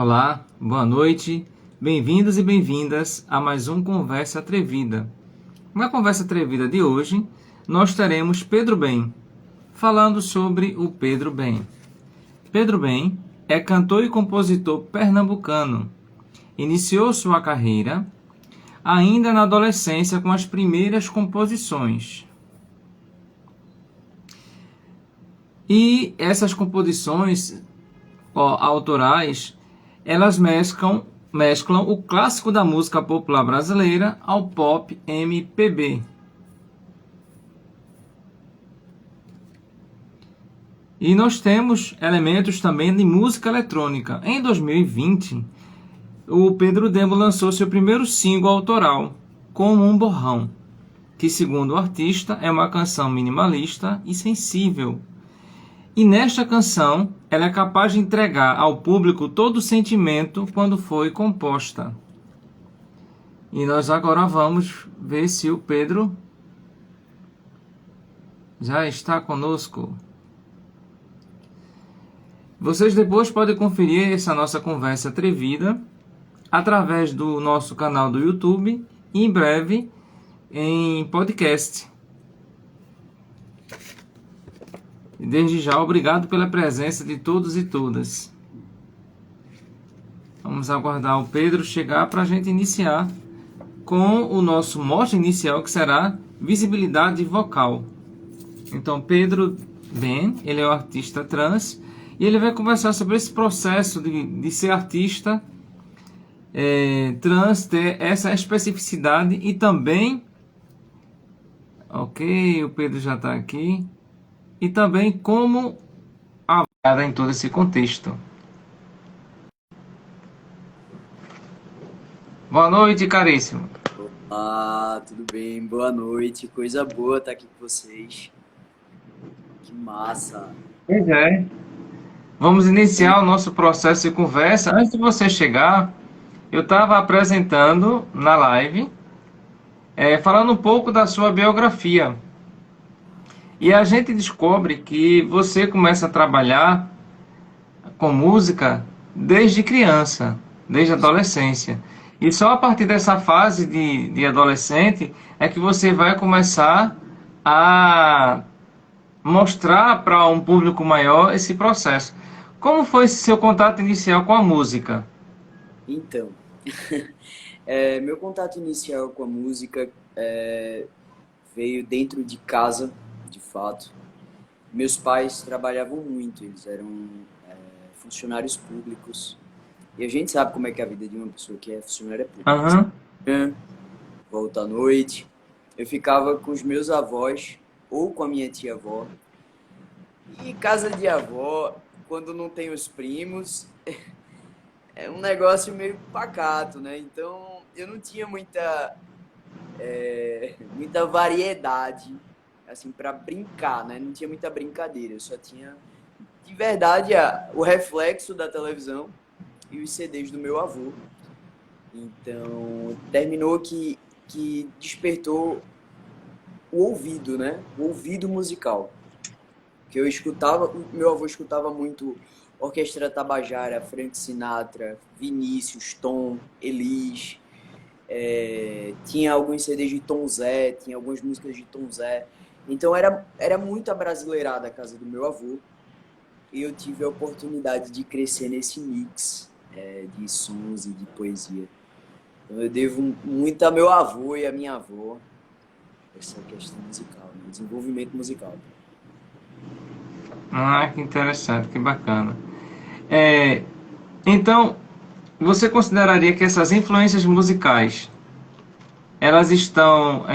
Olá, boa noite, bem-vindos e bem-vindas a mais um Conversa Atrevida. Na Conversa Atrevida de hoje, nós teremos Pedro Bem, falando sobre o Pedro Bem. Pedro Bem é cantor e compositor pernambucano. Iniciou sua carreira ainda na adolescência com as primeiras composições. E essas composições autorais, elas mesclam o clássico da música popular brasileira ao pop MPB. E nós temos elementos também de música eletrônica. Em 2020, o Pedro Demo lançou seu primeiro single autoral, Como um Borrão, que, segundo o artista, é uma canção minimalista e sensível. E nesta canção, ela é capaz de entregar ao público todo o sentimento quando foi composta. E nós agora vamos ver se o Pedro já está conosco. Vocês depois podem conferir essa nossa conversa atrevida através do nosso canal do YouTube e em breve em podcast. Desde já, obrigado pela presença de todos e todas. Vamos aguardar o Pedro chegar para a gente iniciar com o nosso mote inicial, que será visibilidade vocal. Então, Pedro Ben, ele é um artista trans, e ele vai conversar sobre esse processo de ser artista trans, ter essa especificidade e também... Ok, o Pedro já está aqui. E também como avaliada em todo esse contexto. Boa noite, caríssimo. Olá, tudo bem? Boa noite. Coisa boa estar aqui com vocês. Que massa. Pois é. Vamos iniciar o nosso processo de conversa. Antes de você chegar, eu estava apresentando na live, falando um pouco da sua biografia. E a gente descobre que você começa a trabalhar com música desde criança, desde a adolescência. E só a partir dessa fase de adolescente é que você vai começar a mostrar para um público maior esse processo. Como foi esse seu contato inicial com a música? Então, meu contato inicial com a música veio dentro de casa, de fato. Meus pais trabalhavam muito, eles eram funcionários públicos. E a gente sabe como é que é a vida de uma pessoa que é funcionária pública. Uhum. Volta à noite. Eu ficava com os meus avós ou com a minha tia-avó. E casa de avó, quando não tem os primos, é um negócio meio pacato, né? Então eu não tinha muita variedade assim para brincar, né? Não tinha muita brincadeira, eu só tinha de verdade o reflexo da televisão e os CDs do meu avô. Então terminou que despertou o ouvido, né? O ouvido musical. Que eu escutava, o meu avô escutava muito Orquestra Tabajara, Frank Sinatra, Vinícius, Tom, Elis. Tinha alguns CDs de Tom Zé, tinha algumas músicas de Tom Zé. Então era muito abrasileirada a casa do meu avô. E eu tive a oportunidade de crescer nesse mix de sons e de poesia. Então eu devo muito a meu avô e a minha avó essa questão musical, né? Desenvolvimento musical. Ah, que interessante, que bacana. Então, você consideraria que essas influências musicais, elas estão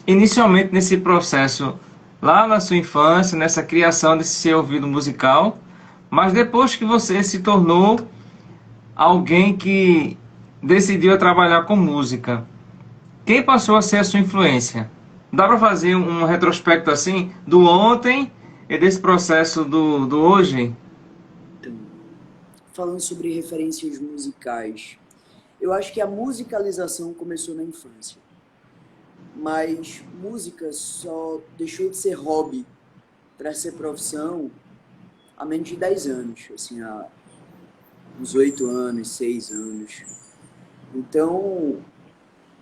inicialmente nesse processo lá na sua infância, nessa criação desse seu ouvido musical, mas depois que você se tornou alguém que decidiu trabalhar com música, quem passou a ser a sua influência? Dá para fazer um retrospecto assim do ontem e desse processo do hoje? Então, falando sobre referências musicais, eu acho que a musicalização começou na infância. Mas música só deixou de ser hobby para ser profissão há menos de 10 anos. Assim, uns 8 anos, 6 anos. Então,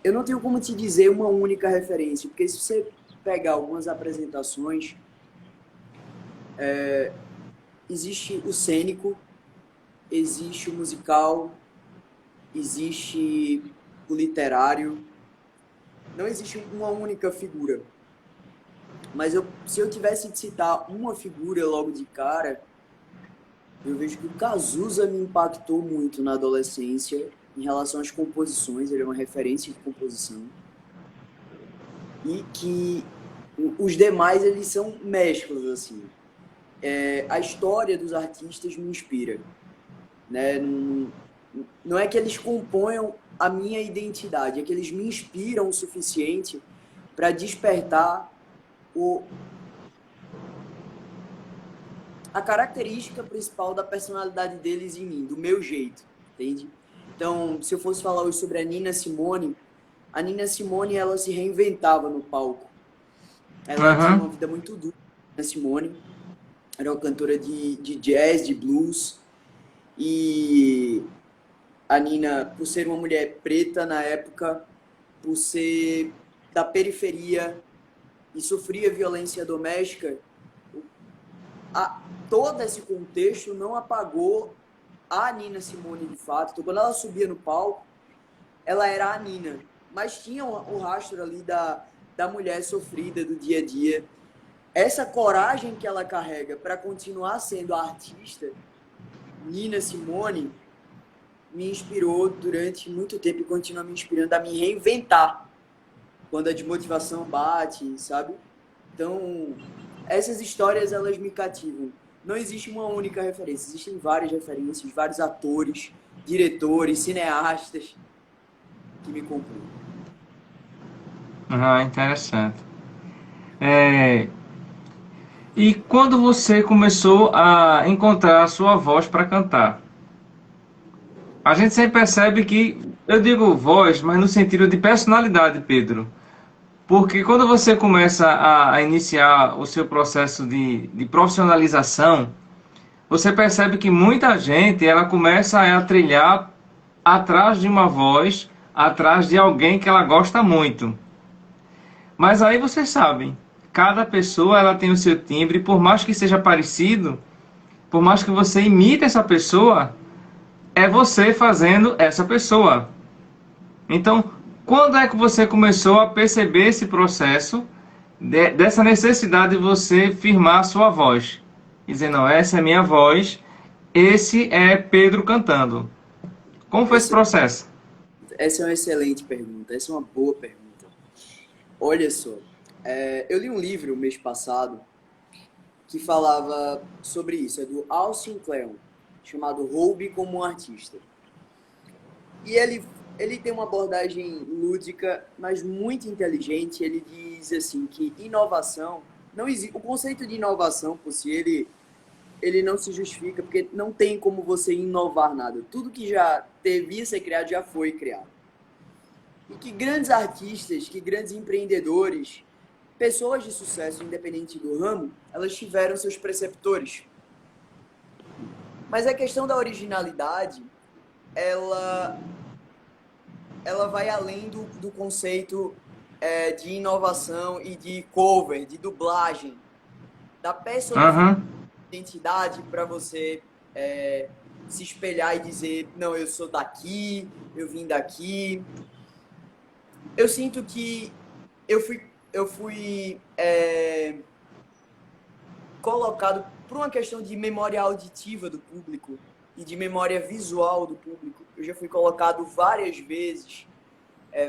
eu não tenho como te dizer uma única referência, porque se você pegar algumas apresentações, existe o cênico, existe o musical, existe o literário, não existe uma única figura. Mas se eu tivesse de citar uma figura logo de cara, eu vejo que o Cazuza me impactou muito na adolescência em relação às composições, ele é uma referência de composição. E que os demais, eles são mesclas, assim. A história dos artistas me inspira, né? Não é que eles componham a minha identidade, é que eles me inspiram o suficiente para despertar a característica principal da personalidade deles em mim, do meu jeito, entende? Então, se eu fosse falar hoje sobre a Nina Simone, ela se reinventava no palco. Ela tinha uma vida muito dura. A Nina Simone era uma cantora de jazz, de blues, e a Nina, por ser uma mulher preta na época, por ser da periferia e sofria violência doméstica, todo esse contexto não apagou a Nina Simone de fato. Então, quando ela subia no palco, ela era a Nina, mas tinha o rastro ali da mulher sofrida do dia a dia. Essa coragem que ela carrega para continuar sendo a artista, Nina Simone, me inspirou durante muito tempo e continua me inspirando a me reinventar quando a desmotivação bate, sabe? Então, essas histórias, elas me cativam. Não existe uma única referência, existem várias referências, vários atores, diretores, cineastas que me compõem. Ah, interessante. E quando você começou a encontrar a sua voz para cantar? A gente sempre percebe que, eu digo voz, mas no sentido de personalidade, Pedro. Porque quando você começa a iniciar o seu processo de profissionalização, você percebe que muita gente ela começa a trilhar atrás de uma voz, atrás de alguém que ela gosta muito. Mas aí vocês sabem, cada pessoa ela tem o seu timbre, por mais que seja parecido, por mais que você imite essa pessoa, é você fazendo essa pessoa. Então, quando é que você começou a perceber esse processo dessa necessidade de você firmar a sua voz? E dizer, não, essa é a minha voz, esse é Pedro cantando. Como foi esse processo? Essa é uma excelente pergunta, essa é uma boa pergunta. Olha só, eu li um livro mês passado que falava sobre isso, é do Al Sinclair, chamado Roube como um Artista. E ele tem uma abordagem lúdica, mas muito inteligente. Ele diz assim que inovação, não existe, o conceito de inovação por si, ele não se justifica, porque não tem como você inovar nada. Tudo que já devia ser criado já foi criado. E que grandes artistas, que grandes empreendedores, pessoas de sucesso, independente do ramo, elas tiveram seus preceptores. Mas a questão da originalidade, ela vai além do conceito de inovação e de cover, de dublagem, da personificação de identidade para você se espelhar e dizer, não, eu sou daqui, eu vim daqui. Eu sinto que eu fui colocado por uma questão de memória auditiva do público e de memória visual do público. Eu já fui colocado várias vezes,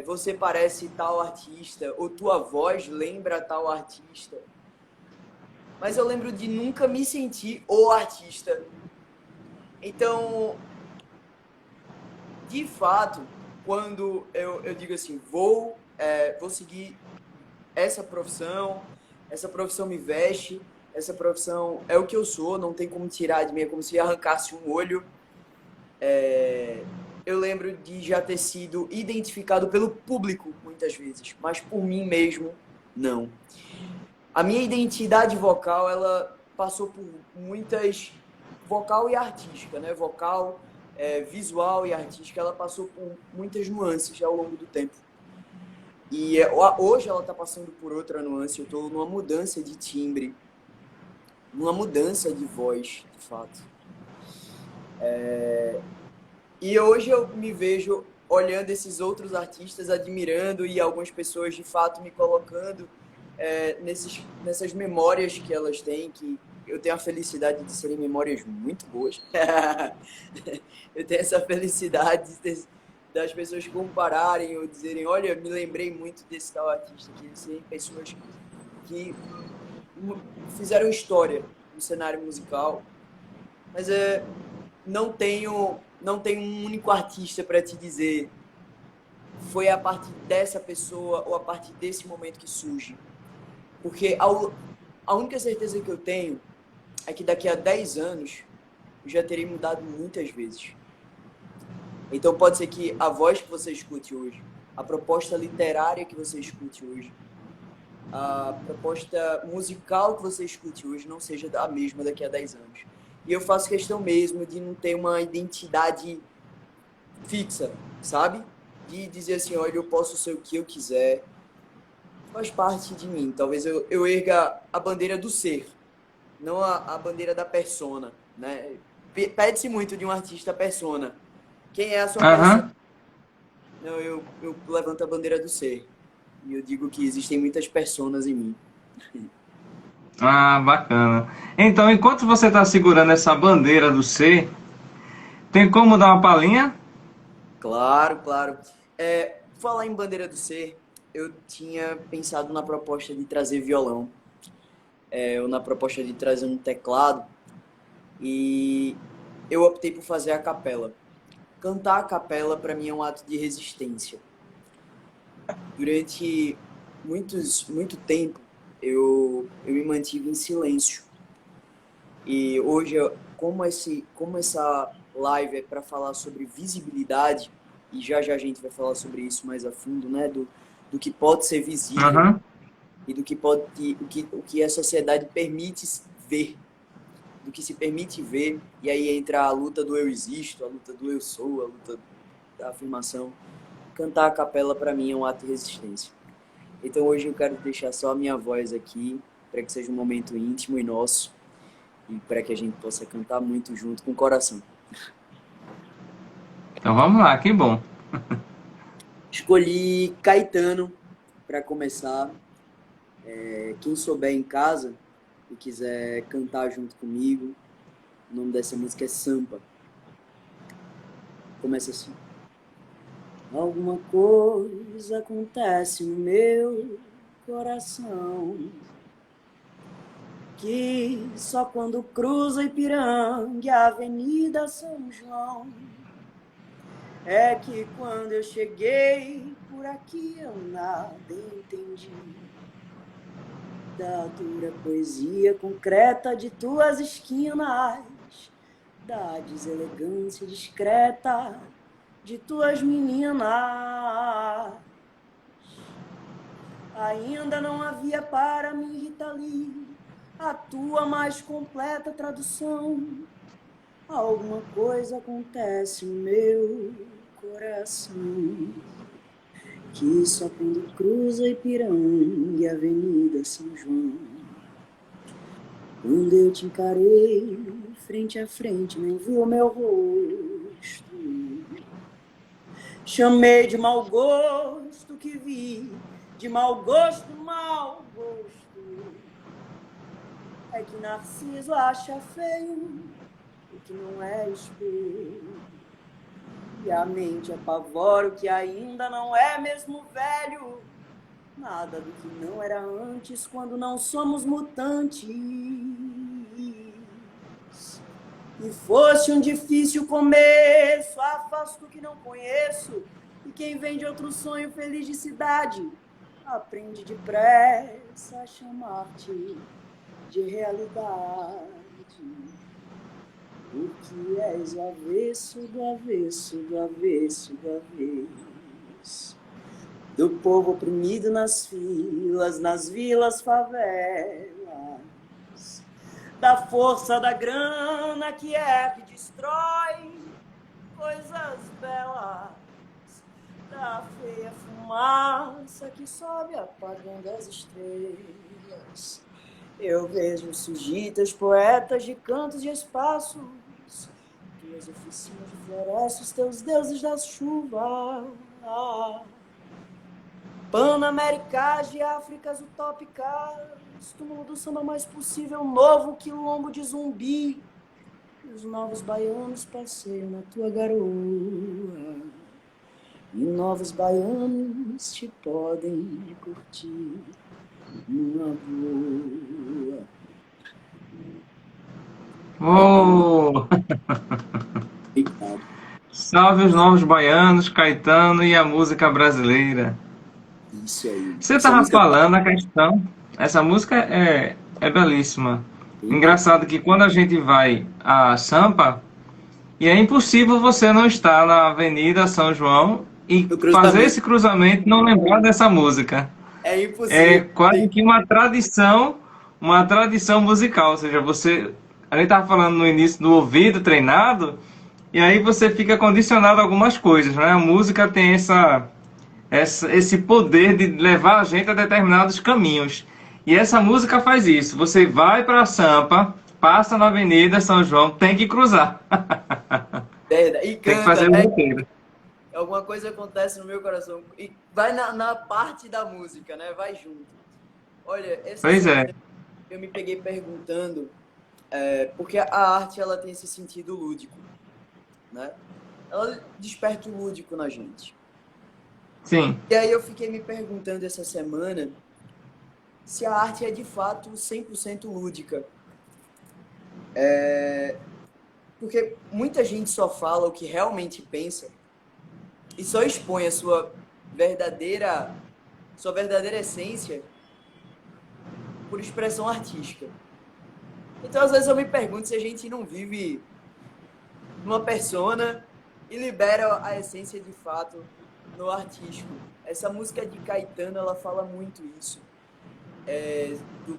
você parece tal artista, ou tua voz lembra tal artista. Mas eu lembro de nunca me sentir o artista. Então, de fato, quando eu digo assim, vou seguir essa profissão me veste, essa profissão é o que eu sou, não tem como tirar de mim, é como se arrancasse um olho. Eu lembro de já ter sido identificado pelo público muitas vezes, mas por mim mesmo, não. A minha identidade vocal, ela passou por muitas... Vocal e artística, né? Vocal, visual e artística, ela passou por muitas nuances ao longo do tempo. E hoje ela está passando por outra nuance. Eu estou numa mudança de timbre, numa mudança de voz, de fato. E hoje eu me vejo olhando esses outros artistas, admirando, e algumas pessoas de fato me colocando nessas memórias que elas têm, que eu tenho a felicidade de serem memórias muito boas. Eu tenho essa felicidade das pessoas compararem ou dizerem, olha, me lembrei muito desse tal artista, que serem pessoas que fizeram história no cenário musical. Mas não tenho um único artista para te dizer foi a partir dessa pessoa ou a partir desse momento que surge. Porque a única certeza que eu tenho é que daqui a 10 anos eu já terei mudado muitas vezes. Então pode ser que a voz que você escute hoje, a proposta literária que você escute hoje, a proposta musical que você escute hoje não seja a mesma daqui a 10 anos. E eu faço questão mesmo de não ter uma identidade fixa, sabe? De dizer assim, olha, eu posso ser o que eu quiser. Faz parte de mim. Talvez eu erga a bandeira do ser, não a bandeira da persona, né? Pede-se muito de um artista persona. Quem é a sua persona? Não, eu levanto a bandeira do ser. E eu digo que existem muitas personas em mim. Ah, bacana. Então, enquanto você está segurando essa bandeira do ser, tem como dar uma palhinha? Claro, claro. Falar em bandeira do ser, eu tinha pensado na proposta de trazer violão, ou na proposta de trazer um teclado, e eu optei por fazer a capela. Cantar a capela, para mim, é um ato de resistência. Durante muito tempo, eu me mantive em silêncio. E hoje, como essa live é para falar sobre visibilidade, e já a gente vai falar sobre isso mais a fundo, né? Do que pode ser visível e do o que a sociedade permite ver, do que se permite ver, e aí entra a luta do eu existo, a luta do eu sou, a luta da afirmação. Cantar a capela para mim é um ato de resistência. Então hoje eu quero deixar só a minha voz aqui, para que seja um momento íntimo e nosso, e para que a gente possa cantar muito junto com o coração. Então vamos lá, que bom. Escolhi Caetano para começar. Quem souber em casa e quiser cantar junto comigo, o nome dessa música é Sampa. Começa assim. Alguma coisa acontece no meu coração, que só quando cruza Ipiranga e a Avenida São João, é que quando eu cheguei por aqui eu nada entendi da dura poesia concreta de tuas esquinas, da deselegância discreta de tuas meninas. Ainda não havia para mim, Rita Lee, a tua mais completa tradução. Alguma coisa acontece no meu coração, que só quando cruza Ipiranga e a Avenida São João, quando eu te encarei frente a frente, não vi o meu rosto, chamei de mau gosto que vi, de mau gosto, mau gosto. É que Narciso acha feio o que não é espelho, e a mente apavora o que ainda não é mesmo velho. Nada do que não era antes quando não somos mutantes. E fosse um difícil começo, afasto o que não conheço, e quem vem de outro sonho feliz de cidade aprende depressa a chamar-te de realidade, porque és o avesso do avesso do avesso do avesso do povo oprimido nas filas, nas vilas, favelas, da força da grana que é que destrói, coisas belas da feia fumaça que sobe apagando as estrelas. Eu vejo sujitas, poetas de cantos e espaços, tuas oficinas de florestas, teus deuses das chuvas, Panaméricas de Áfricas utópicas, túmulo do samba mais possível, novo quilombo de zumbi. E os novos baianos passeiam na tua garoa. E novos baianos te podem curtir numa boa. Oh! Obrigado. Salve os novos baianos, Caetano e a música brasileira. Isso aí. Você Essa estava música falando a questão, essa música é belíssima. Engraçado que quando a gente vai a Sampa, e é impossível você não estar na Avenida São João e no fazer cruzamento. esse cruzamento e não lembrar dessa música. É É impossível. quase que uma tradição musical. Ou seja, a gente estava falando no início do ouvido treinado, e aí você fica condicionado a algumas coisas, né? A música tem esse poder de levar a gente a determinados caminhos. E essa música faz isso. Você vai para Sampa, passa na Avenida São João, tem que cruzar. E Tem que canta, fazer o né? roteiro. Alguma coisa acontece no meu coração. E vai na parte da música, né? Vai junto. Olha, essa Pois semana é. eu me peguei perguntando, porque a arte ela tem esse sentido lúdico, né? Ela desperta o lúdico na gente. Sim. E aí eu fiquei me perguntando essa semana se a arte é de fato 100% lúdica. Porque muita gente só fala o que realmente pensa e só expõe a sua verdadeira essência por expressão artística. Então, às vezes eu me pergunto se a gente não vive numa persona e libera a essência de fato no artístico. Essa música de Caetano, ela fala muito isso.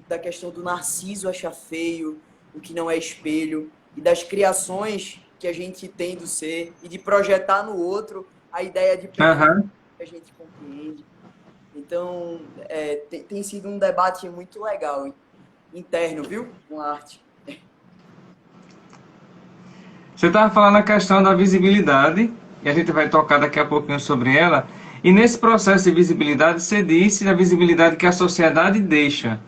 Da questão do Narciso achar feio, o que não é espelho, e das criações que a gente tem do ser, e de projetar no outro a ideia de perfeição que a gente compreende. Então, tem sido um debate muito legal, interno, viu? Com a arte. Você estava falando a questão da visibilidade, e a gente vai tocar daqui a pouquinho sobre ela. E nesse processo de visibilidade, você disse da visibilidade que a sociedade deixa.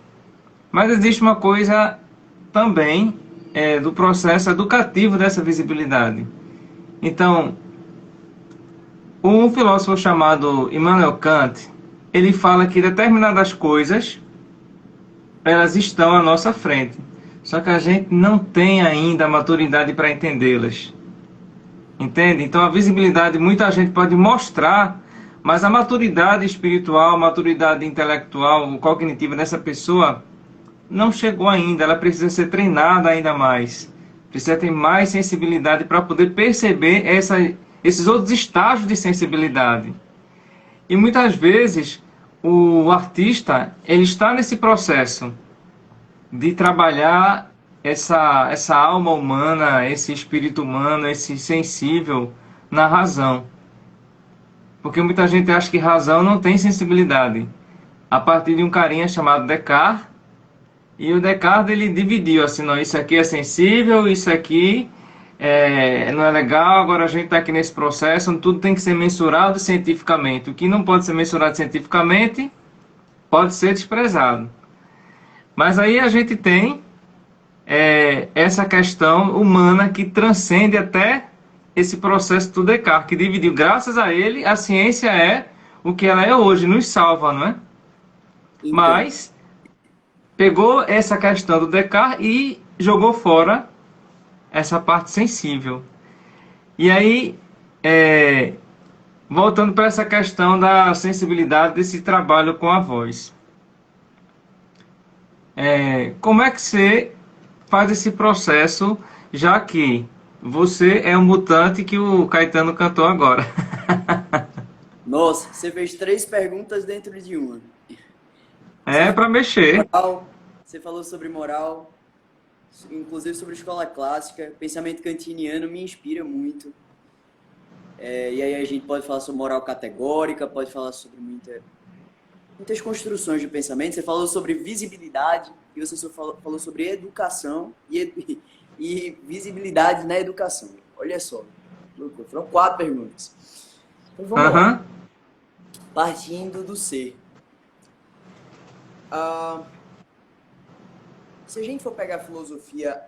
Mas existe uma coisa também do processo educativo dessa visibilidade. Então, um filósofo chamado Immanuel Kant, ele fala que determinadas coisas, elas estão à nossa frente. Só que a gente não tem ainda a maturidade para entendê-las. Entende? Então a visibilidade muita gente pode mostrar, mas a maturidade espiritual, a maturidade intelectual, cognitiva dessa pessoa não chegou ainda. Ela precisa ser treinada ainda mais. Precisa ter mais sensibilidade para poder perceber esses outros estágios de sensibilidade. E muitas vezes o artista ele está nesse processo de trabalhar essa alma humana, esse espírito humano, esse sensível na razão. Porque muita gente acha que razão não tem sensibilidade. A partir de um carinha chamado Descartes, e o Descartes ele dividiu assim, não, isso aqui é sensível, isso aqui não é legal, agora a gente está aqui nesse processo, onde tudo tem que ser mensurado cientificamente. O que não pode ser mensurado cientificamente pode ser desprezado. Mas aí a gente tem essa questão humana que transcende até esse processo do Descartes, que dividiu. Graças a ele, a ciência é o que ela é hoje, nos salva, não é? Então, Mas pegou essa questão do Descartes e jogou fora essa parte sensível. E aí, voltando para essa questão da sensibilidade desse trabalho com a voz. Como é que você faz esse processo, já que você é um mutante que o Caetano cantou agora? nossa, você fez 3 perguntas dentro de uma. É para mexer. Moral, você falou sobre moral, inclusive sobre escola clássica. Pensamento cantiniano me inspira muito. E aí a gente pode falar sobre moral categórica, pode falar sobre muitas construções de pensamento. Você falou sobre visibilidade e você só falou sobre educação e visibilidade na educação. Olha só, foram 4 perguntas. Então vamos lá. Aham. Partindo do ser. Se a gente for pegar a filosofia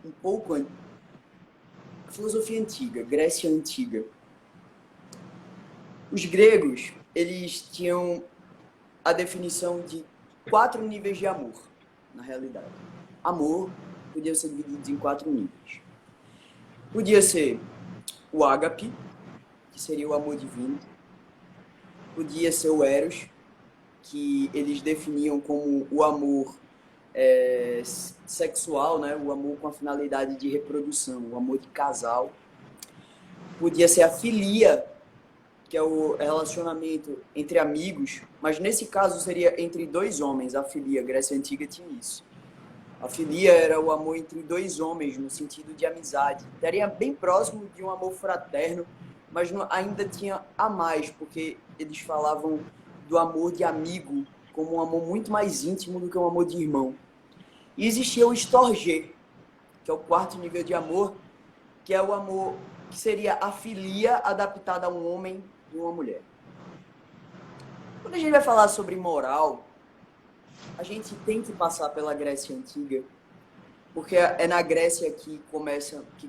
um pouco... A filosofia antiga, Grécia Antiga. Os gregos, eles tinham a definição de 4 níveis de amor, na realidade. Amor podia ser dividido em 4 níveis. Podia ser o ágape, que seria o amor divino. Podia ser o eros, que eles definiam como o amor sexual, né? O amor com a finalidade de reprodução, o amor de casal. Podia ser a filia, que é o relacionamento entre amigos, mas nesse caso seria entre 2 homens, a filia. A Grécia Antiga tinha isso. A filia era o amor entre 2 homens, no sentido de amizade. Estaria bem próximo de um amor fraterno, mas ainda tinha a mais, porque eles falavam do amor de amigo como um amor muito mais íntimo do que um amor de irmão. E existia o storgê, que é o 4º nível de amor, que é o amor que seria a filia adaptada a um homem e uma mulher. Quando a gente vai falar sobre moral, a gente tem que passar pela Grécia Antiga, porque é na Grécia que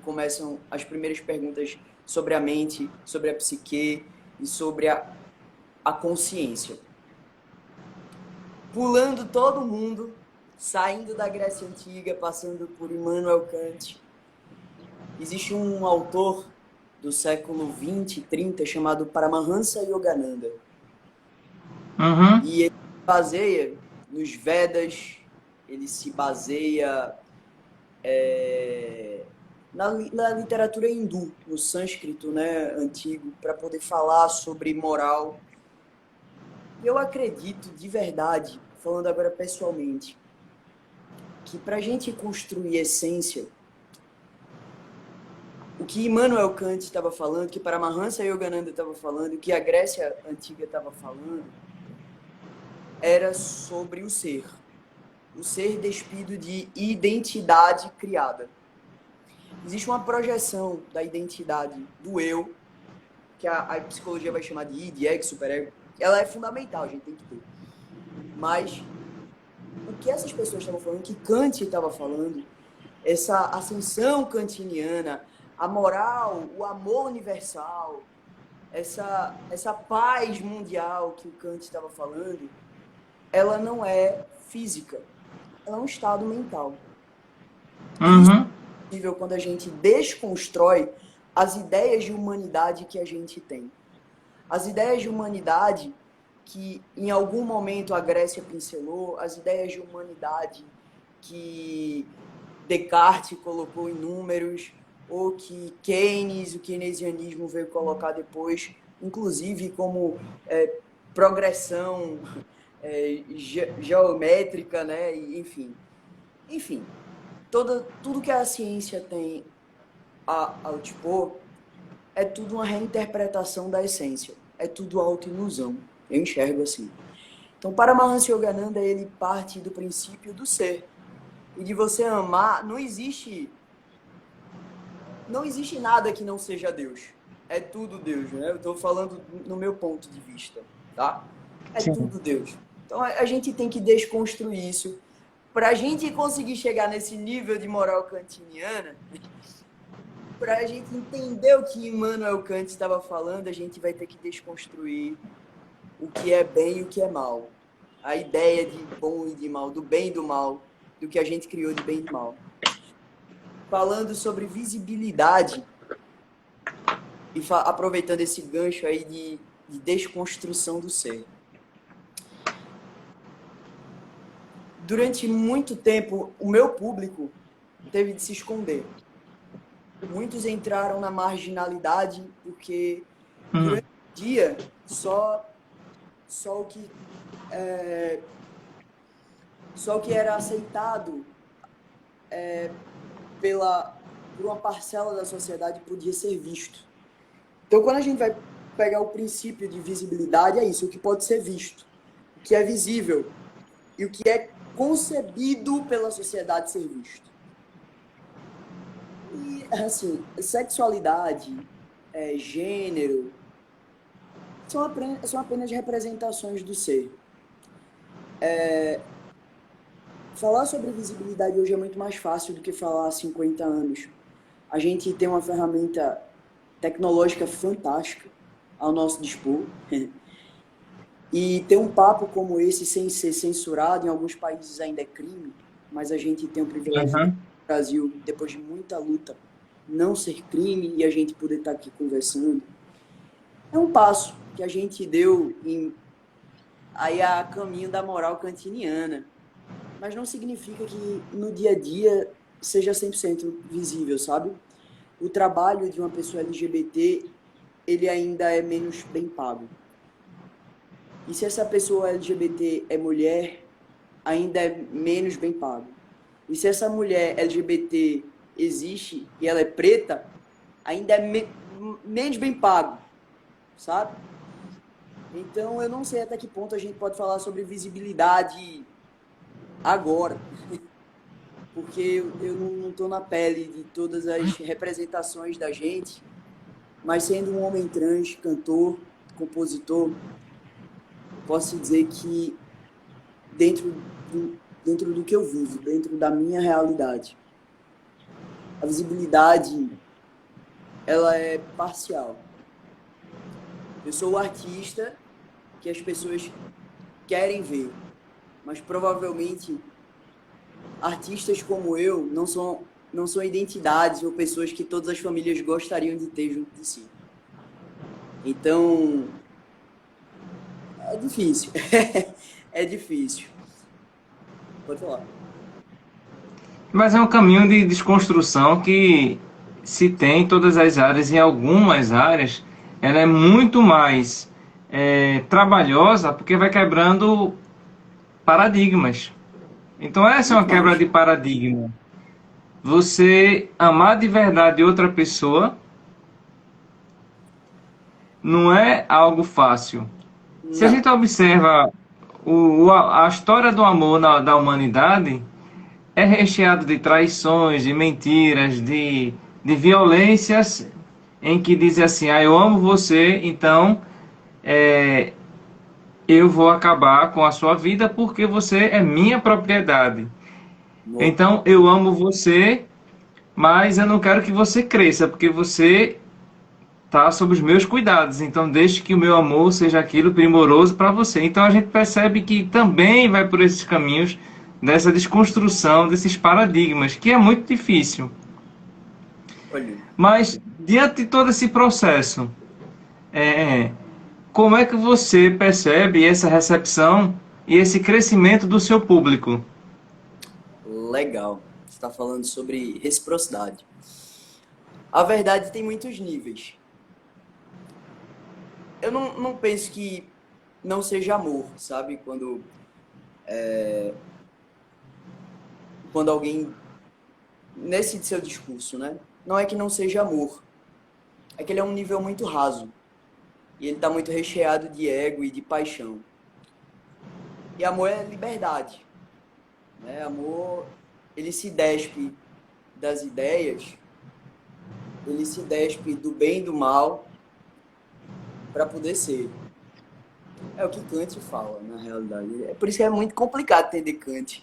começam as primeiras perguntas sobre a mente, sobre a psique e sobre a consciência. Pulando todo mundo, saindo da Grécia Antiga, passando por Immanuel Kant, existe um autor do século 20 e 30 chamado Paramahansa Yogananda. Uhum. E ele se baseia nos Vedas, ele se baseia na literatura hindu, no sânscrito, né, antigo, para poder falar sobre moral. Eu acredito de verdade, falando agora pessoalmente, que para a gente construir essência, o que Immanuel Kant estava falando, que Paramahansa Yogananda estava falando, o que a Grécia Antiga estava falando, era sobre o ser. O ser despido de identidade criada. Existe uma projeção da identidade do eu, que a psicologia vai chamar de id, ego, superego. Ela é fundamental, a gente tem que ter. Mas o que essas pessoas estavam falando, que Kant estava falando, essa ascensão kantiniana, a moral, o amor universal, essa paz mundial que o Kant estava falando, ela não é física, ela é um estado mental. E isso Uhum. é possível quando a gente desconstrói as ideias de humanidade que a gente tem. As ideias de humanidade que em algum momento a Grécia pincelou, as ideias de humanidade que Descartes colocou em números, ou que Keynes, o keynesianismo veio colocar depois, inclusive como progressão geométrica, né? Enfim, tudo que a ciência tem ao dispor é tudo uma reinterpretação da essência, é tudo autoilusão. Eu enxergo assim. Então, Paramahansa Yogananda, ele parte do princípio do ser. E de você amar, não existe nada que não seja Deus. É tudo Deus, né? Eu estou falando no meu ponto de vista, tá? É Sim. tudo Deus. Então, a gente tem que desconstruir isso. Para a gente conseguir chegar nesse nível de moral kantiniana, para a gente entender o que Immanuel Kant estava falando, a gente vai ter que desconstruir o que é bem e o que é mal. A ideia de bom e de mal, do bem e do mal, do que a gente criou de bem e de mal. Falando sobre visibilidade, e aproveitando esse gancho aí de desconstrução do ser. Durante muito tempo, o meu público teve de se esconder. Muitos entraram na marginalidade porque durante o dia só o que era aceitado por uma parcela da sociedade podia ser visto. Então, quando a gente vai pegar o princípio de visibilidade, é isso, o que pode ser visto, o que é visível e o que é concebido pela sociedade ser visto. E, assim, sexualidade, gênero, são apenas representações do ser. Falar sobre visibilidade hoje é muito mais fácil do que falar há 50 anos. A gente tem uma ferramenta tecnológica fantástica ao nosso dispor. E ter um papo como esse sem ser censurado, em alguns países ainda é crime, mas a gente tem o privilégio no Aham. Brasil, depois de muita luta, não ser crime e a gente poder estar aqui conversando. É um passo que a gente deu aí a caminho da moral kantiniana, mas não significa que no dia a dia seja 100% visível, sabe? O trabalho de uma pessoa LGBT, ele ainda é menos bem pago. E se essa pessoa LGBT é mulher, ainda é menos bem pago. E se essa mulher LGBT existe e ela é preta, ainda é menos bem pago, sabe? Então, eu não sei até que ponto a gente pode falar sobre visibilidade agora, porque eu não estou na pele de todas as representações da gente, mas sendo um homem trans, cantor, compositor, posso dizer que dentro dentro do que eu vivo, dentro da minha realidade, a visibilidade ela é parcial. Eu sou o artista que as pessoas querem ver, mas provavelmente artistas como eu não são identidades ou pessoas que todas as famílias gostariam de ter junto de si. Então, é difícil. É difícil. Pode falar. Mas é um caminho de desconstrução que se tem em todas as áreas, em algumas áreas, ela é muito mais trabalhosa porque vai quebrando paradigmas. Então essa é uma Muito quebra mais. de paradigma. Você amar de verdade outra pessoa não é algo fácil. Se a gente Não. observa a história do amor da humanidade, é recheado de traições, de mentiras, de violências em que dizem assim, ah, eu amo você, então é, eu vou acabar com a sua vida porque você é minha propriedade. No. Então eu amo você, mas eu não quero que você cresça, porque você está sob os meus cuidados. Então deixe que o meu amor seja aquilo primoroso para você. Então a gente percebe que também vai por esses caminhos dessa desconstrução desses paradigmas, que é muito difícil. Olha, Mas diante de todo esse processo, é, como é que você percebe essa recepção e esse crescimento do seu público? legal. Você está falando sobre reciprocidade. A verdade tem muitos níveis. Eu não penso que não seja amor, sabe? Quando alguém, nesse seu discurso, né? Não é que não seja amor, é que ele é um nível muito raso. E ele está muito recheado de ego e de paixão. E amor é liberdade, né? Amor, ele se despe das ideias, ele se despe do bem e do mal para poder ser. É o que Kant fala, na realidade. É por isso que é muito complicado entender Kant,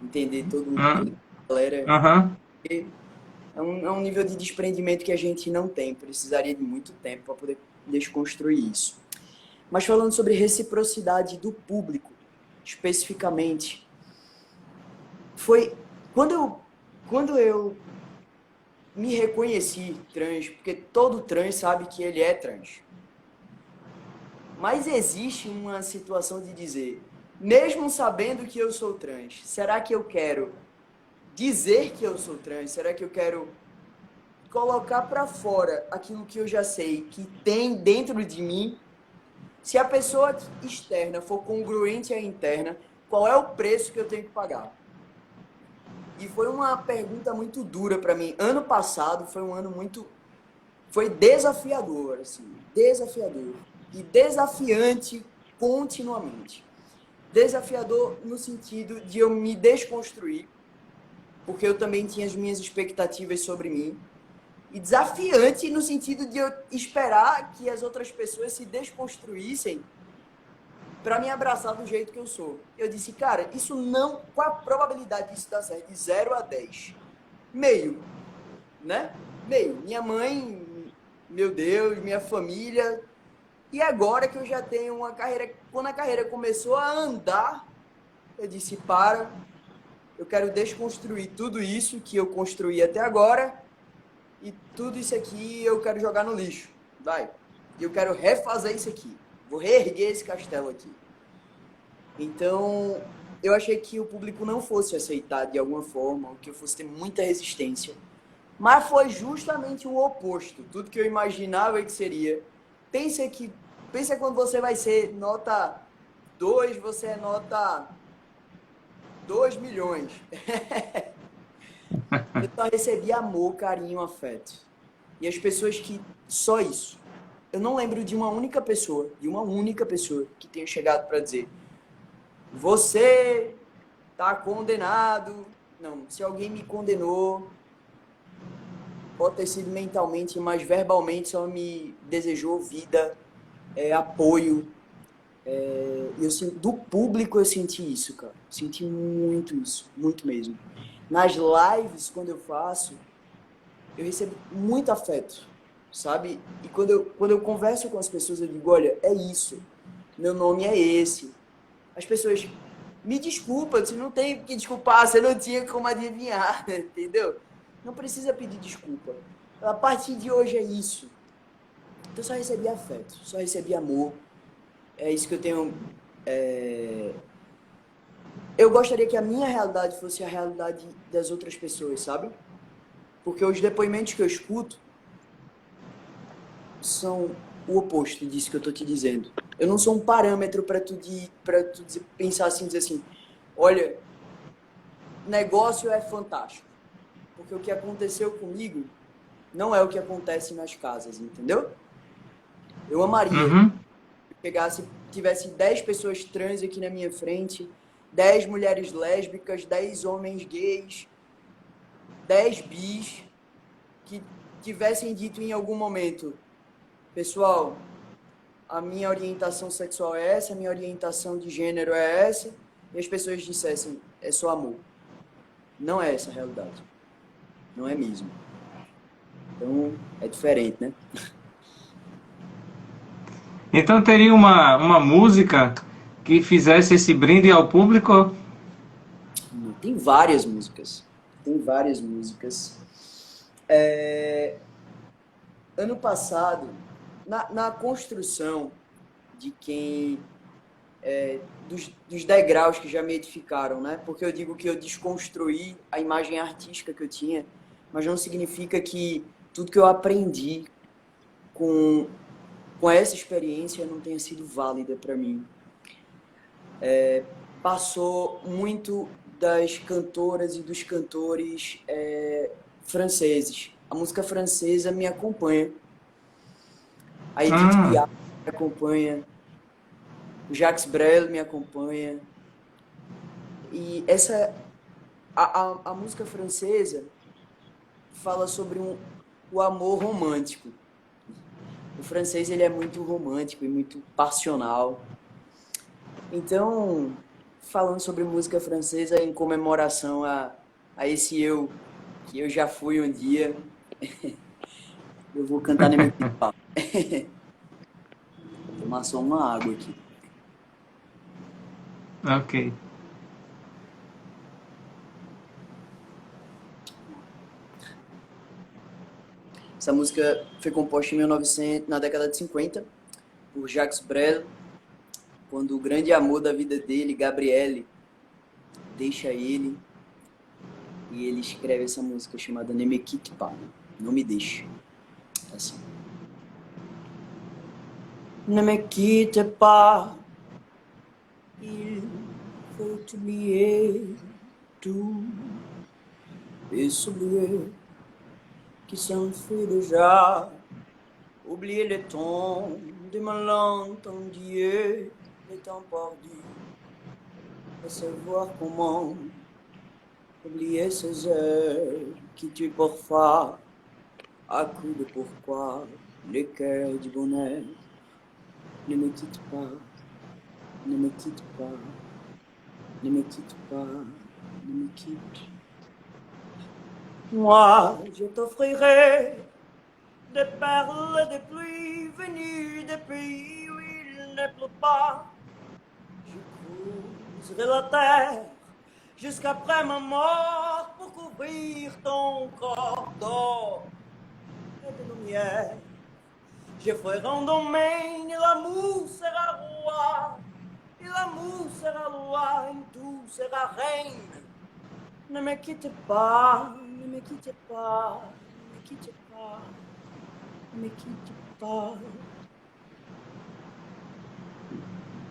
entender toda Hum, a galera. Aham. É um nível de desprendimento que a gente não tem. Precisaria de muito tempo para poder desconstruir isso. Mas falando sobre reciprocidade do público, especificamente, foi quando eu me reconheci trans, porque todo trans sabe que ele é trans. Mas existe uma situação de dizer, mesmo sabendo que eu sou trans, será que eu quero dizer que eu sou trans? Será que eu quero colocar para fora aquilo que eu já sei que tem dentro de mim? Se a pessoa externa for congruente à interna, qual é o preço que eu tenho que pagar? E foi uma pergunta muito dura para mim. Ano passado foi um ano muito foi desafiador, assim, desafiador e desafiante continuamente. Desafiador no sentido de eu me desconstruir, porque eu também tinha as minhas expectativas sobre mim, e desafiante no sentido de eu esperar que as outras pessoas se desconstruíssem para me abraçar do jeito que eu sou. Eu disse, cara, isso não... Qual a probabilidade disso dar certo? De 0 a 10? Meio, né? Meio. Minha mãe, meu Deus, minha família. E agora que eu já tenho uma carreira... Quando a carreira começou a andar, eu disse, eu quero desconstruir tudo isso que eu construí até agora e tudo isso aqui eu quero jogar no lixo. Vai. E eu quero refazer isso aqui. Vou reerguer esse castelo aqui. Então, eu achei que o público não fosse aceitar de alguma forma, ou que eu fosse ter muita resistência. Mas foi justamente o oposto. Tudo que eu imaginava que seria. Pensa quando você vai ser nota 2, você é nota 2 milhões. Eu só recebi amor, carinho, afeto. E as pessoas que... Só isso. Eu não lembro de uma única pessoa, que tenha chegado para dizer: você tá condenado. Não, se alguém me condenou, pode ter sido mentalmente, mas verbalmente só me desejou vida, apoio. Do público eu senti isso, cara. Senti muito isso, muito mesmo. Nas lives, quando eu faço, eu recebo muito afeto, sabe? E quando eu converso com as pessoas, eu digo, olha, é isso. Meu nome é esse. As pessoas, me desculpa, você não tem que desculpar, você não tinha como adivinhar, entendeu? Não precisa pedir desculpa. A partir de hoje é isso. Então eu só recebi afeto, só recebi amor. É isso que eu tenho... Eu gostaria que a minha realidade fosse a realidade das outras pessoas, sabe? Porque os depoimentos que eu escuto são o oposto disso que eu tô te dizendo. Eu não sou um parâmetro para tu pensar assim, dizer assim, olha, negócio é fantástico. Porque o que aconteceu comigo não é o que acontece nas casas, entendeu? Eu amaria Uhum. que tivesse 10 pessoas trans aqui na minha frente, 10 mulheres lésbicas, 10 homens gays, 10 bis, que tivessem dito em algum momento, pessoal, a minha orientação sexual é essa, a minha orientação de gênero é essa, e as pessoas dissessem, é só amor. Não é essa a realidade. Não é mesmo. Então, é diferente, né? Então teria uma música que fizesse esse brinde ao público? Tem várias músicas. Tem várias músicas. Ano passado, na construção de quem... dos degraus que já me edificaram, né? Porque eu digo que eu desconstruí a imagem artística que eu tinha, mas não significa que tudo que eu aprendi com essa experiência não tenha sido válida para mim. Passou muito das cantoras e dos cantores franceses. A música francesa me acompanha. A Edith Piaf me acompanha. O Jacques Brel me acompanha. E a música francesa fala sobre o amor romântico. O francês ele é muito romântico e muito passional. Então, falando sobre música francesa em comemoração a esse eu, que eu já fui um dia, eu vou cantar na minha pipa. Vou tomar só uma água aqui. Ok. Essa música foi composta em 1900, na década de 50, por Jacques Brel, quando o grande amor da vida dele, Gabrielle, deixa ele, e ele escreve essa música chamada Ne me quitte pas, não me deixe. Assim. Ne me quitte pas, il faut oublier tout, et s'oublier qui s'enfuit déjà. Oublier le temps de malentendu, le temps perdu, et savoir comment oublier ces heures qui tuent parfois à coup de pourquoi le cœur du bonheur ne me quitte pas, ne me quitte pas, ne me quitte pas, ne me quitte. Moi, je t'offrirai des perles de pluie venues des pays où il ne pleut pas. Je creuserai la terre jusqu'après ma mort pour couvrir ton corps d'or et de lumière. Je ferai un domaine et l'amour sera roi, et l'amour sera loi, et tout sera reine. Ne me quitte pas, ne me quitte pas, ne me quitte pas, ne me quitte pas.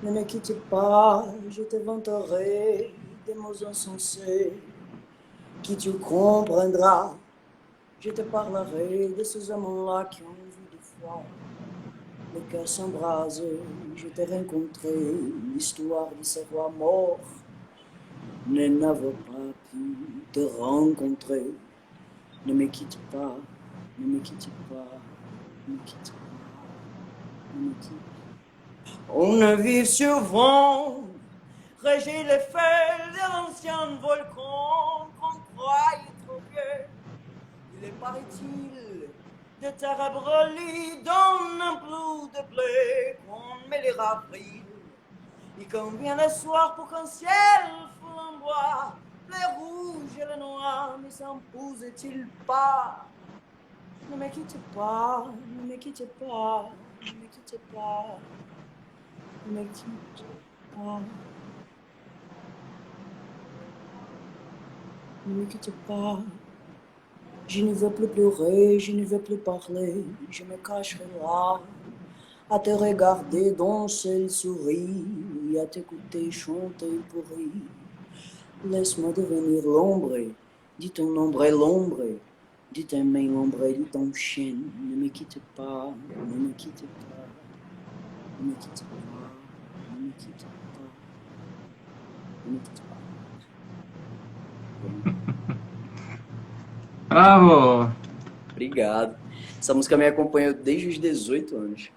Ne me quitte pas, je te vanterai des mots insensés qui tu comprendras. Je te parlerai de ces amants-là qui ont vu des fois le cœur s'embraser. Je t'ai rencontré, l'histoire de ces rois morts ne n'avait pas pu te rencontrer. Ne me quitte pas, ne me quitte pas, ne me quitte pas, ne me quitte pas. On ne vit sur vent, régit les feux de l'ancien volcan qu'on croyait trop vieux. Il est, paraît-il, de terre brûlée dans un bleu de blé qu'on met les avril. Il convient le soir pour qu'un ciel flamboie, les rouges et les noirs ne s'imposent-ils pas? Ne me quitte pas, ne me quitte pas, ne me quitte pas, ne me quitte pas. Ne me quitte pas. Je ne veux plus pleurer, je ne veux plus parler, je me cacherai là, à te regarder danser le sourire, et à t'écouter chanter pour rire. Laisse-moi devenir l'ombre, dis ton ombre l'ombre, dis ta main l'ombre, dis ton chien. Ne me quitte pas, ne me quitte pas, ne me quitte pas, ne me quitte pas, ne me quitte pas. Bravo! Obrigado. Essa música me acompanhou desde os 18 anos.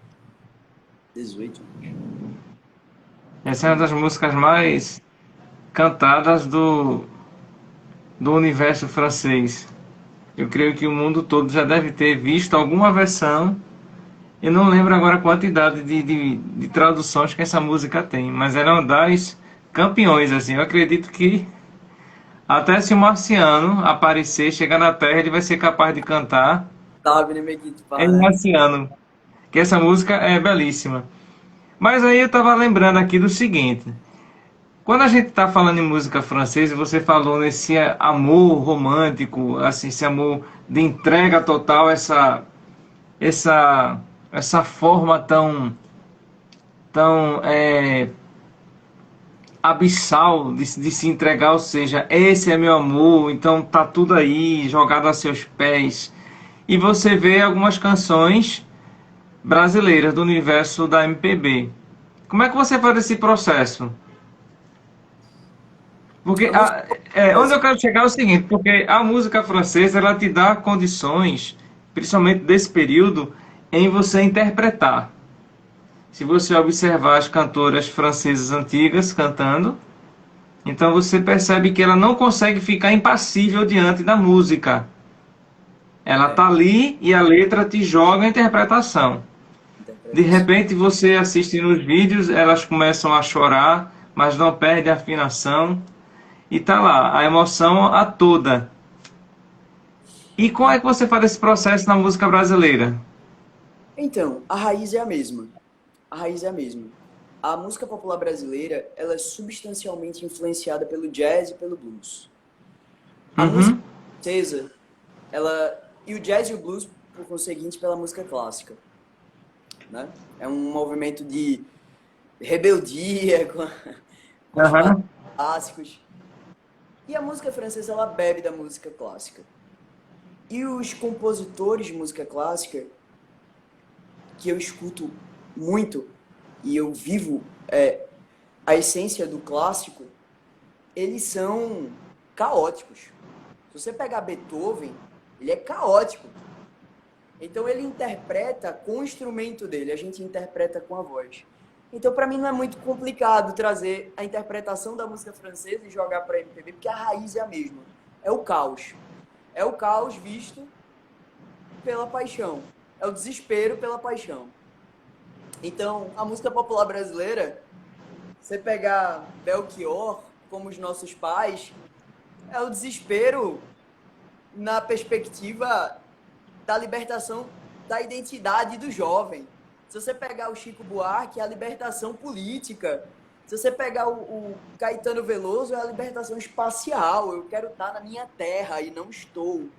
18 anos. Essa é uma das músicas mais cantadas do universo francês. Eu creio que o mundo todo já deve ter visto alguma versão. Eu não lembro agora a quantidade de traduções que essa música tem, mas ela é uma das campeões, assim. Eu acredito que até se o marciano aparecer, chegar na Terra, ele vai ser capaz de cantar Sabe, né, Mequito? em marciano, que essa música é belíssima. Mas aí eu estava lembrando aqui do seguinte: quando a gente está falando em música francesa, você falou nesse amor romântico, assim, esse amor de entrega total, essa, essa forma tão abissal de se entregar, ou seja, esse é meu amor, então tá tudo aí jogado a seus pés. E você vê algumas canções brasileiras do universo da MPB. Como é que você faz esse processo? Porque onde eu quero chegar é o seguinte, porque a música francesa ela te dá condições, principalmente desse período, em você interpretar. Se você observar as cantoras francesas antigas cantando, então você percebe que ela não consegue ficar impassível diante da música. Ela está ali e a letra te joga a interpretação. De repente você assiste nos vídeos, elas começam a chorar, mas não perde a afinação. E tá lá, a emoção a toda. E como é que você faz esse processo na música brasileira? Então, a raiz é a mesma. A raiz é a mesma. A música popular brasileira, ela é substancialmente influenciada pelo jazz e pelo blues. A música francesa, e o jazz e o blues, por conseguinte, pela música clássica. Né? É um movimento de rebeldia com os clássicos. E a música francesa, ela bebe da música clássica. E os compositores de música clássica, que eu escuto muito e eu vivo a essência do clássico, eles são caóticos. Se você pegar Beethoven, ele é caótico. Então ele interpreta com o instrumento dele, a gente interpreta com a voz. Então para mim não é muito complicado trazer a interpretação da música francesa e jogar para MPB, porque a raiz é a mesma. É o caos. É o caos visto pela paixão. É o desespero pela paixão. Então, a música popular brasileira, você pegar Belchior, como os nossos pais, é o desespero na perspectiva da libertação da identidade do jovem. Se você pegar o Chico Buarque, é a libertação política. Se você pegar o Caetano Veloso, é a libertação espacial. Eu quero estar na minha terra e não estou.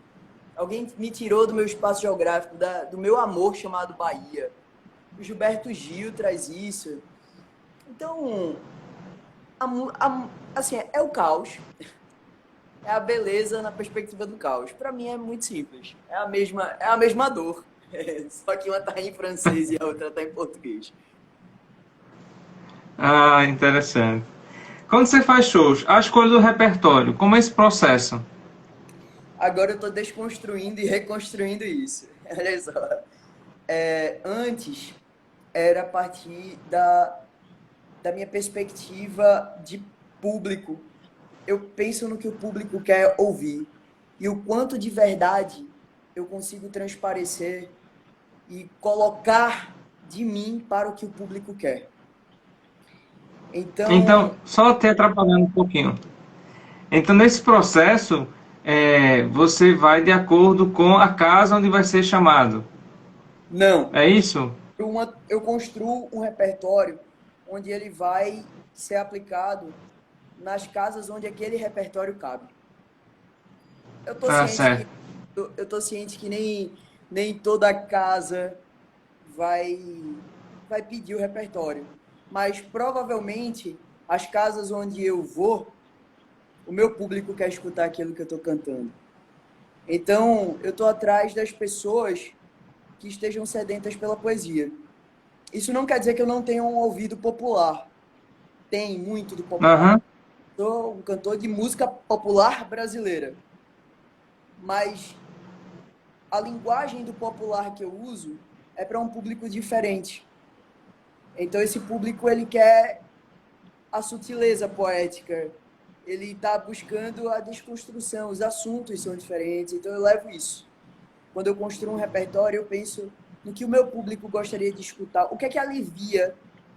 Alguém me tirou do meu espaço geográfico, do meu amor chamado Bahia. O Gilberto Gil traz isso. Então, assim, é o caos. É a beleza na perspectiva do caos. Para mim é muito simples. É a mesma dor. Só que uma tá em francês e a outra tá em português. Ah, interessante. Quando você faz shows, a escolha do repertório, como é esse processo? Agora eu tô desconstruindo e reconstruindo isso. Olha só. Antes era a partir da minha perspectiva de público. Eu penso no que o público quer ouvir e o quanto de verdade eu consigo transparecer e colocar de mim para o que o público quer. Então, Então, só te atrapalhando um pouquinho. Então, nesse processo, você vai de acordo com a casa onde vai ser chamado. não. É isso? Eu construo um repertório onde ele vai ser aplicado nas casas onde aquele repertório cabe. Eu tô Ah, ciente que certo. eu tô ciente que nem toda casa vai vai pedir o repertório, mas provavelmente as casas onde eu vou, o meu público quer escutar aquilo que eu estou cantando. Então, eu estou atrás das pessoas que estejam sedentas pela poesia. Isso não quer dizer que eu não tenha um ouvido popular. Tem muito do popular. Aham. Sou um cantor de música popular brasileira. Mas a linguagem do popular que eu uso é para um público diferente. Então esse público ele quer a sutileza poética, ele está buscando a desconstrução, os assuntos são diferentes, então eu levo isso. Quando eu construo um repertório, eu penso no que o meu público gostaria de escutar, o que é que alivia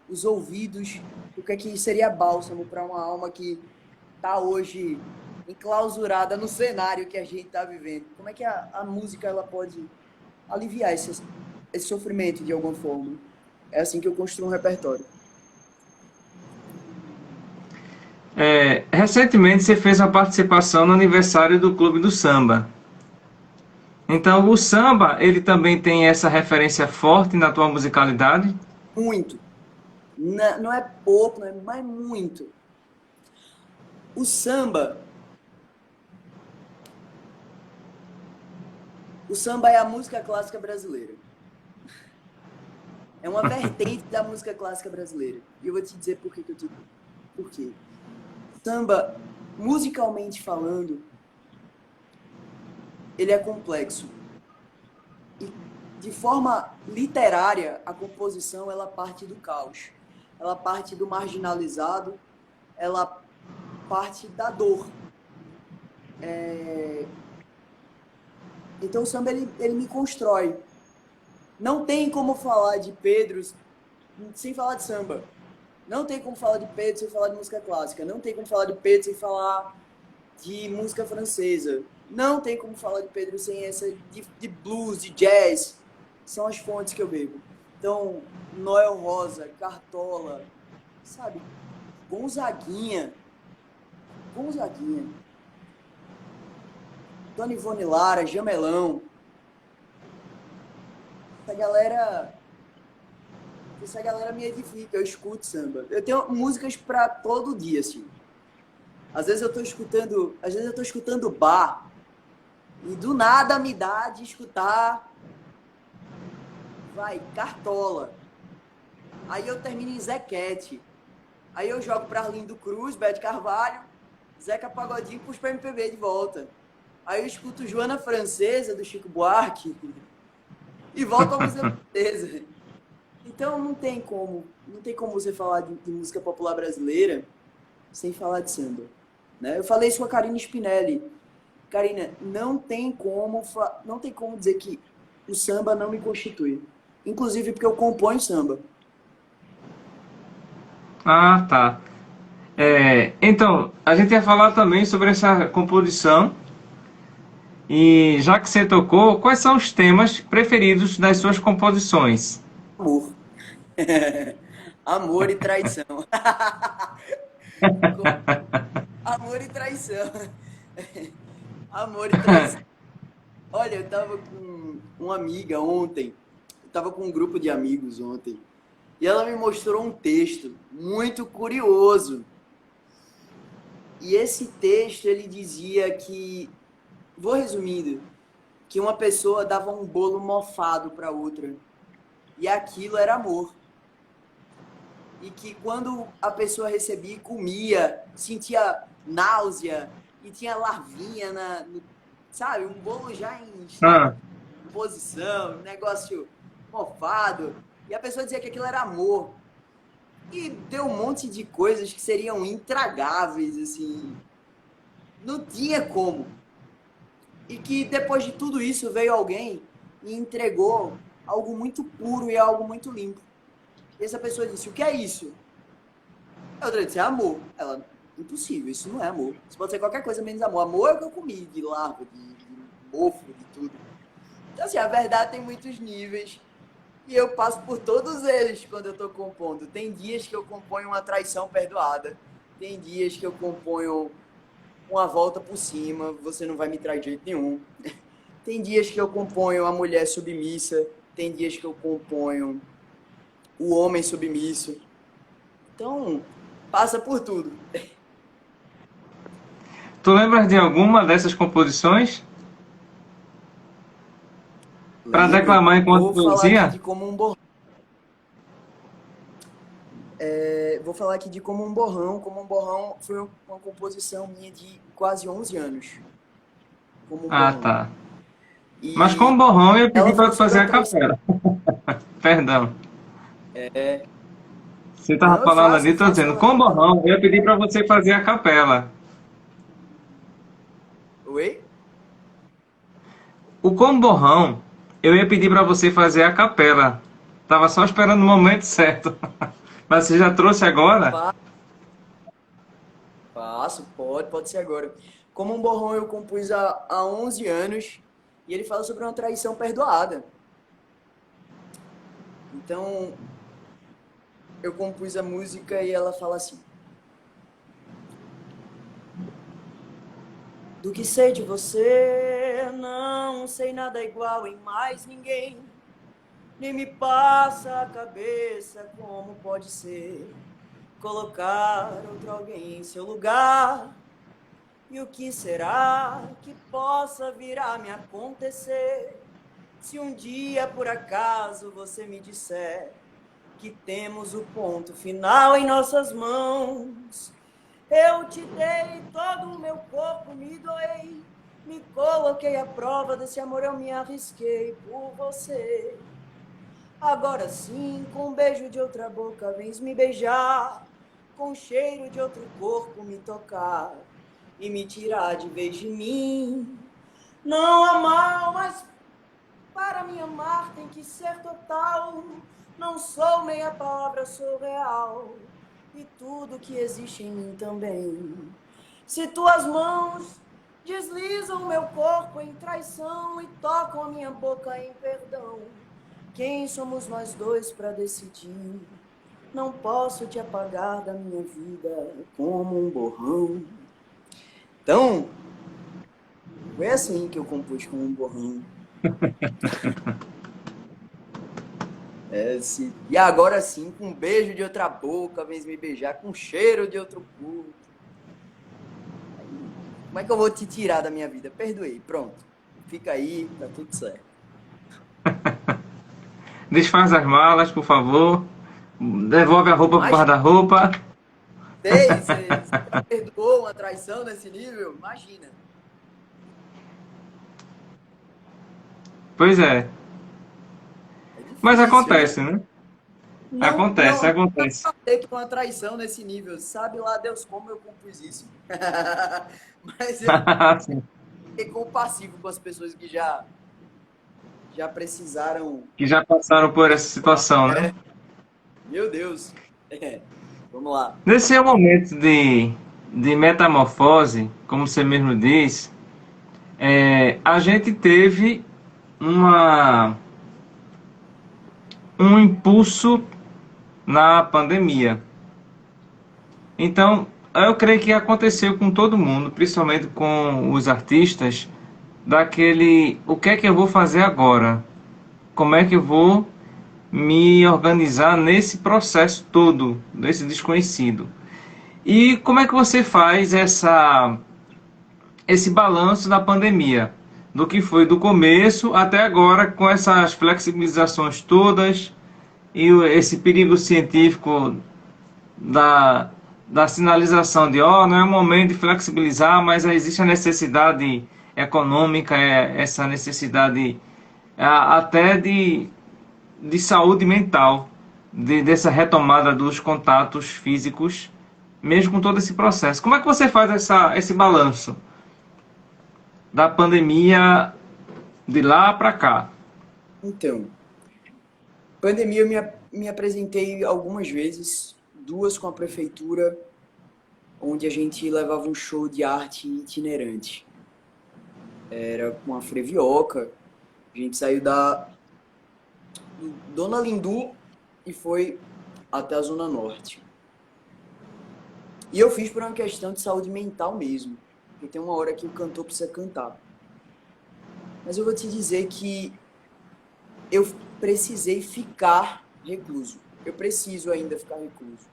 os ouvidos, o que é que seria bálsamo para uma alma que está hoje enclausurada no cenário que a gente está vivendo. Como é que a música ela pode aliviar esse sofrimento de alguma forma? É assim que eu construo um repertório. Recentemente você fez uma participação no aniversário do Clube do Samba. Então, o samba, ele também tem essa referência forte na tua musicalidade? Muito. Não é pouco, não é mais muito. O samba. O samba é a música clássica brasileira. É uma vertente da música clássica brasileira. E eu vou te dizer por que eu digo. Por quê? Samba, musicalmente falando, ele é complexo. E de forma literária, a composição ela parte do caos. Ela parte do marginalizado, ela parte da dor. Então o samba ele me constrói. Não tem como falar de Pedro sem falar de samba. Não tem como falar de Pedro sem falar de música clássica. Não tem como falar de Pedro sem falar de música francesa. Não tem como falar de Pedro sem essa de blues, de jazz. São as fontes que eu bebo. Então, Noel Rosa, Cartola, sabe? Gonzaguinha. Dona Ivone Lara, Jamelão. Essa galera me edifica, eu escuto samba. Eu tenho músicas para todo dia, assim. Às vezes eu tô escutando bar e do nada me dá de escutar vai, Cartola. Aí eu termino em Zequete. Aí eu jogo pra Arlindo Cruz, Bete Carvalho, Zeca Pagodinho e puxo pra MPB de volta. Aí eu escuto Joana Francesa, do Chico Buarque, e volto à música francesa. Então não tem como você falar de música popular brasileira sem falar de samba. Né? Eu falei isso com a Karina Spinelli. Karina, não tem como dizer que o samba não me constitui. Inclusive porque eu componho samba. Ah, tá. Então, a gente ia falar também sobre essa composição. E já que você tocou, quais são os temas preferidos das suas composições? Amor. Amor e traição. Amor e traição. Amor e traição. Olha, eu tava com uma amiga ontem. Eu tava com um grupo de amigos ontem. E ela me mostrou um texto muito curioso. E esse texto, ele dizia que, vou resumindo, que uma pessoa dava um bolo mofado para outra. E aquilo era amor. E que quando a pessoa recebia e comia, sentia náusea e tinha larvinha sabe, um bolo já em estado Ah, de posição, um negócio mofado. E a pessoa dizia que aquilo era amor. E deu um monte de coisas que seriam intragáveis, assim. Não tinha como. E que depois de tudo isso veio alguém e entregou algo muito puro e algo muito limpo. E essa pessoa disse, o que é isso? A outra disse, é amor. Ela, impossível, isso não é amor. Isso pode ser qualquer coisa menos amor. Amor é o que eu comi, de larva, de mofo, de tudo. Então, assim, a verdade tem muitos níveis. E eu passo por todos eles quando eu estou compondo. Tem dias que eu componho uma traição perdoada. Tem dias que eu componho uma volta por cima, você não vai me trair de jeito nenhum. Tem dias que eu componho a mulher submissa. Tem dias que eu componho o homem submisso. Então, passa por tudo. tu lembras de alguma dessas composições para Lembro. declamar enquanto Vou falar aqui poesia? de como um borrão. Vou falar aqui de como um borrão. Como um borrão foi uma composição minha de quase 11 anos. Como um Ah, borrão. tá. Mas com E o borrão eu pedi ela para fala tu sobre fazer uma a traição. capela. Perdão. Você estava Não, eu falando faço, ali, eu estou faço, dizendo, fala com aí, o fala aí. borrão eu pedi para você fazer a capela. Oi? O com borrão eu ia pedir para você fazer a capela. Tava só esperando o momento certo. Mas você já trouxe agora? Faço, pode ser agora. Como um borrão eu compus há 11 anos e ele fala sobre uma traição perdoada. Então, eu compus a música e ela fala assim: do que sei de você, não sei nada igual em mais ninguém. Nem me passa a cabeça como pode ser colocar outro alguém em seu lugar. E o que será que possa vir a me acontecer se um dia por acaso você me disser que temos o ponto final em nossas mãos? Eu te dei todo o meu corpo, me doei, me coloquei à prova desse amor, eu me arrisquei por você. Agora sim, com um beijo de outra boca, vens me beijar, com o cheiro de outro corpo me tocar e me tirar de vez de mim. Não há mal, mas para me amar tem que ser total. Não sou meia palavra, sou real. E tudo que existe em mim também. Se tuas mãos deslizam meu corpo em traição e tocam a minha boca em perdão, quem somos nós dois para decidir? Não posso te apagar da minha vida como um borrão. Então, foi assim que eu compus como um borrão. E agora sim, com um beijo de outra boca, vens me beijar, com um cheiro de outro corpo. Como é que eu vou te tirar da minha vida? Perdoei, pronto. Fica aí, tá tudo certo. Desfaz as malas, por favor. Devolve a roupa pro Imagina, guarda-roupa. você perdoou uma traição nesse nível? Imagina. Pois é. É Mas difícil, né? acontece, né? Não, Acontece, não, não dá acontece. pra ter que uma traição nesse nível. Sabe lá Deus como eu compus isso. Mas eu Sim. fiquei compassivo com as pessoas que já precisaram. Que já passaram por essa situação, né? É, meu Deus. É, vamos lá. Nesse momento de metamorfose, como você mesmo diz, a gente teve uma, um impulso na pandemia. Então, eu creio que aconteceu com todo mundo, principalmente com os artistas, daquele, o que é que eu vou fazer agora? Como é que eu vou me organizar nesse processo todo, desse desconhecido? E como é que você faz esse balanço da pandemia? Do que foi do começo até agora, com essas flexibilizações todas e esse perigo científico da, da sinalização de, ó, não é o momento de flexibilizar, mas existe a necessidade econômica, essa necessidade até de saúde mental, dessa retomada dos contatos físicos, mesmo com todo esse processo. Como é que você faz esse balanço da pandemia de lá para cá? Então, pandemia me apresentei algumas vezes, duas com a prefeitura, onde a gente levava um show de arte itinerante. Era com a Frevioca, a gente saiu do Dona Lindu e foi até a Zona Norte. E eu fiz por uma questão de saúde mental mesmo, porque tem uma hora que o cantor precisa cantar. Mas eu vou te dizer que eu precisei ficar recluso. Eu preciso ainda ficar recluso.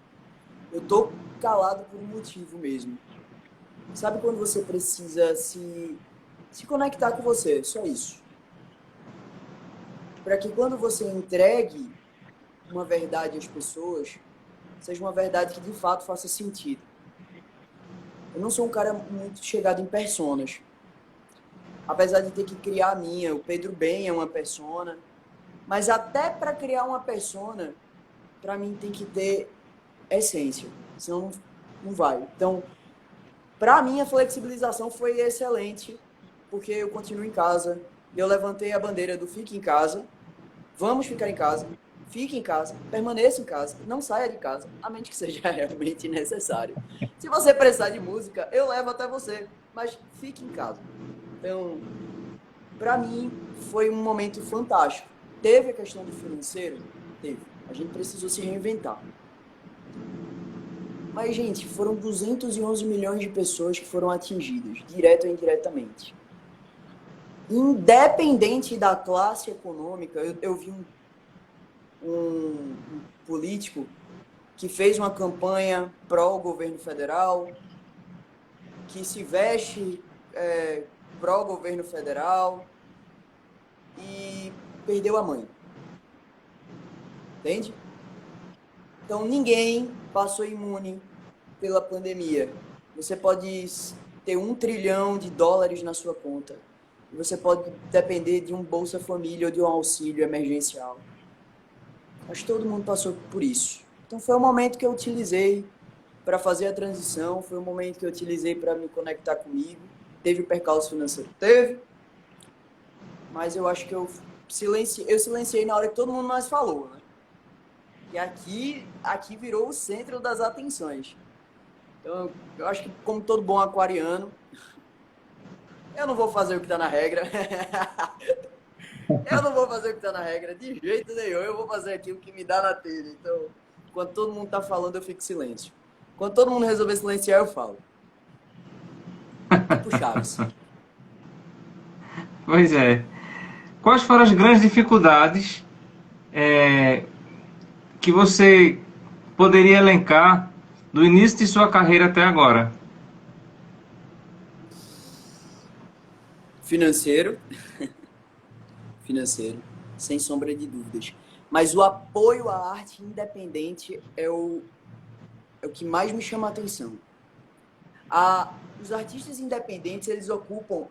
Eu tô calado por um motivo mesmo. Sabe quando você precisa se conectar com você? Só isso. Para que quando você entregue uma verdade às pessoas, seja uma verdade que de fato faça sentido. Eu não sou um cara muito chegado em personas. Apesar de ter que criar a minha, o Pedro Ben é uma persona. Mas até para criar uma persona, para mim tem que ter essência. Senão não vai. Então, para mim, a flexibilização foi excelente, porque eu continuo em casa. Eu levantei a bandeira do fique em casa, vamos ficar em casa, fique em casa, permaneça em casa, não saia de casa, a menos que seja realmente necessário. Se você precisar de música, eu levo até você, mas fique em casa. Então, para mim, foi um momento fantástico. Teve a questão do financeiro? Teve. A gente precisou se reinventar. Mas, gente, foram 211 milhões de pessoas que foram atingidas, direto ou indiretamente. Independente da classe econômica, eu vi um político que fez uma campanha pró-governo federal, que se veste pró-governo federal e perdeu a mãe. Entende? Então, ninguém passou imune pela pandemia. Você pode ter $1 trilhão na sua conta. E você pode depender de um Bolsa Família ou de um auxílio emergencial. Acho que todo mundo passou por isso. Então, foi o momento que eu utilizei para fazer a transição, foi o momento que eu utilizei para me conectar comigo. Teve o percalço financeiro? Teve. Mas eu acho que eu silenciei na hora que todo mundo mais falou, né? E aqui virou o centro das atenções. Então, eu acho que, como todo bom aquariano, eu não vou fazer o que está na regra. Eu não vou fazer o que está na regra de jeito nenhum. Eu vou fazer aqui o que me dá na telha. Então, quando todo mundo está falando, eu fico em silêncio. Quando todo mundo resolver silenciar, eu falo. Tipo Chaves. Pois é. Quais foram as grandes dificuldades é, que você poderia elencar do início de sua carreira até agora? Financeiro. Financeiro. Sem sombra de dúvidas. Mas o apoio à arte independente é o que mais me chama a atenção. Os artistas independentes, eles ocupam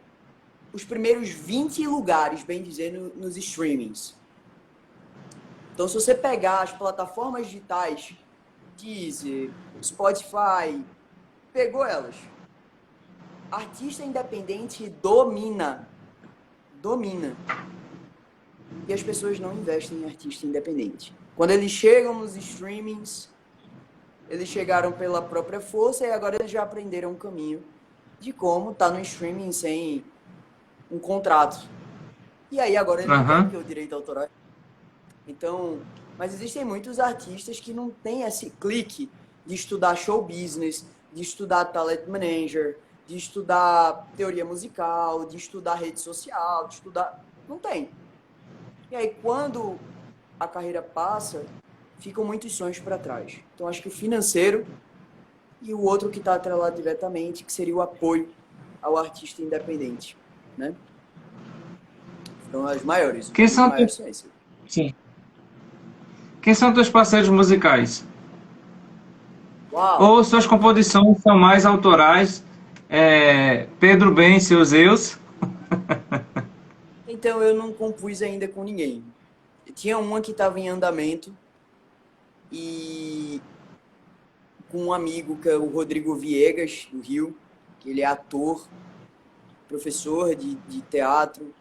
os primeiros 20 lugares, bem dizendo, nos streamings. Então, se você pegar as plataformas digitais, Deezer, Spotify, pegou elas. Artista independente domina. Domina. E as pessoas não investem em artista independente. Quando eles chegam nos streamings, eles chegaram pela própria força e agora eles já aprenderam o caminho de como tá no streaming sem um contrato. E aí agora ele não quer porque o direito autoral. Então, mas existem muitos artistas que não têm esse clique de estudar show business, de estudar talent manager, de estudar teoria musical, de estudar rede social, de estudar... Não tem. E aí, quando a carreira passa, ficam muitos sonhos para trás. Então, acho que o financeiro e o outro que está atrelado diretamente, que seria o apoio ao artista independente, né? Então, as maiores. Quem são teus... Sim. Quem são teus parceiros musicais? Uau. Ou suas composições são mais autorais? Pedro Ben, seus Zeus? Então, eu não compus ainda com ninguém. Tinha uma que estava em andamento e com um amigo, que é o Rodrigo Viegas, do Rio, que ele é ator, professor de teatro.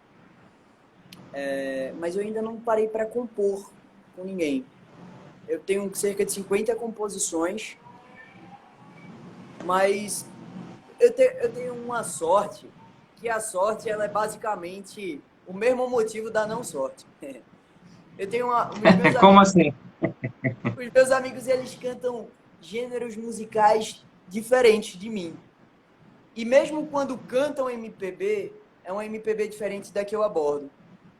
Mas eu ainda não parei para compor com ninguém. Eu tenho cerca de 50 composições, mas eu tenho uma sorte, que a sorte ela é basicamente o mesmo motivo da não sorte. Eu tenho Como assim? Os meus amigos, eles cantam gêneros musicais diferentes de mim. E mesmo quando cantam MPB, é um MPB diferente da que eu abordo.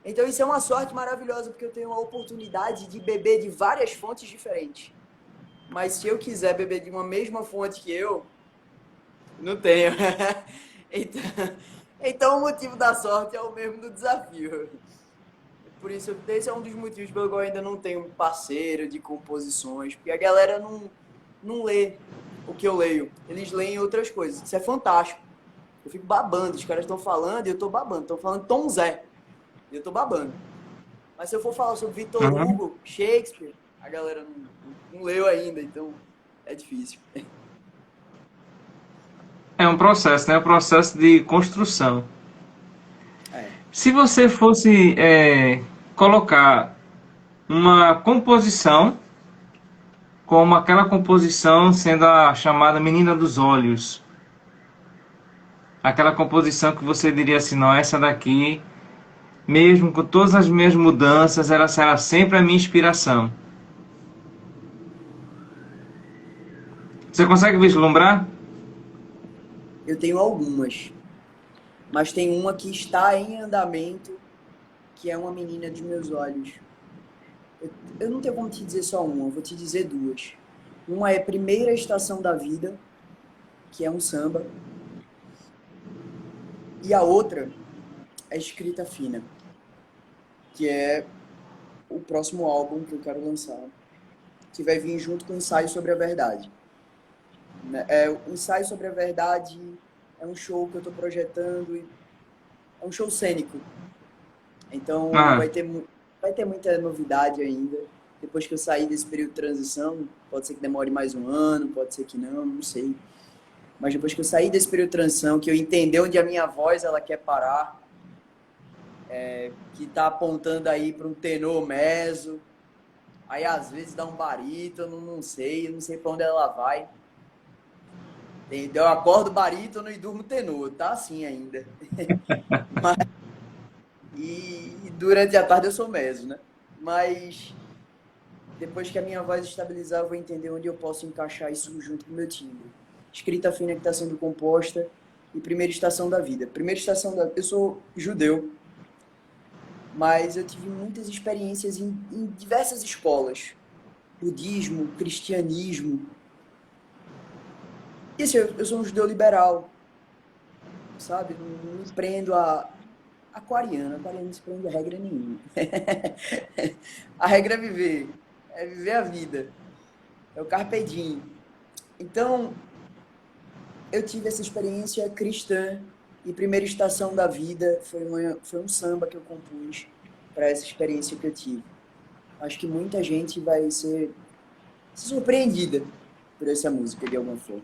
Então isso é uma sorte maravilhosa, porque eu tenho a oportunidade de beber de várias fontes diferentes. Mas se eu quiser beber de uma mesma fonte que eu, não tenho. Então o motivo da sorte é o mesmo do desafio. Por isso, esse é um dos motivos pelo qual eu ainda não tenho um parceiro de composições, porque a galera não lê o que eu leio. Eles leem outras coisas. Isso é fantástico. Eu fico babando. Os caras estão falando e eu tô babando. Estão falando Tom Zé. E eu tô babando. Mas se eu for falar sobre Victor Hugo, Shakespeare, a galera não leu ainda, então é difícil. É um processo, né? Um processo de construção. Se você fosse colocar uma composição, como aquela composição sendo a chamada Menina dos Olhos, aquela composição que você diria assim, não, essa daqui, mesmo com todas as minhas mudanças, ela será sempre a minha inspiração. Você consegue vislumbrar? Eu tenho algumas, mas tem uma que está em andamento, que é Uma Menina dos Meus Olhos. Eu não tenho como te dizer só uma, eu vou te dizer duas. Uma é Primeira Estação da Vida, que é um samba, e a outra é Escrita Fina, que é o próximo álbum que eu quero lançar, que vai vir junto com o Ensaio sobre a Verdade. O Ensaio sobre a Verdade é um show que eu estou projetando, é um show cênico, então vai ter muita novidade ainda. Depois que eu sair desse período de transição, pode ser que demore mais um ano, pode ser que não sei. Mas depois que eu sair desse período de transição, que eu entender onde a minha voz ela quer parar, que está apontando aí para um tenor meso, aí às vezes dá um barítono, não sei para onde ela vai. Eu acordo barítono e durmo tenor, tá assim ainda. E durante a tarde eu sou meso, né? Mas depois que a minha voz estabilizar, eu vou entender onde eu posso encaixar isso junto com o meu timbre. Escrita Fina que está sendo composta e Primeira Estação da Vida. Eu sou judeu, mas eu tive muitas experiências em diversas escolas. Budismo, cristianismo. E assim, eu sou um judeu liberal, sabe? Não me prendo a aquariano não se prende a regra nenhuma. A regra é viver a vida, é o carpe diem. Então, eu tive essa experiência cristã e primeira estação da vida foi um samba que eu compus para essa experiência que eu tive. Acho que muita gente vai ser surpreendida por essa música de alguma forma.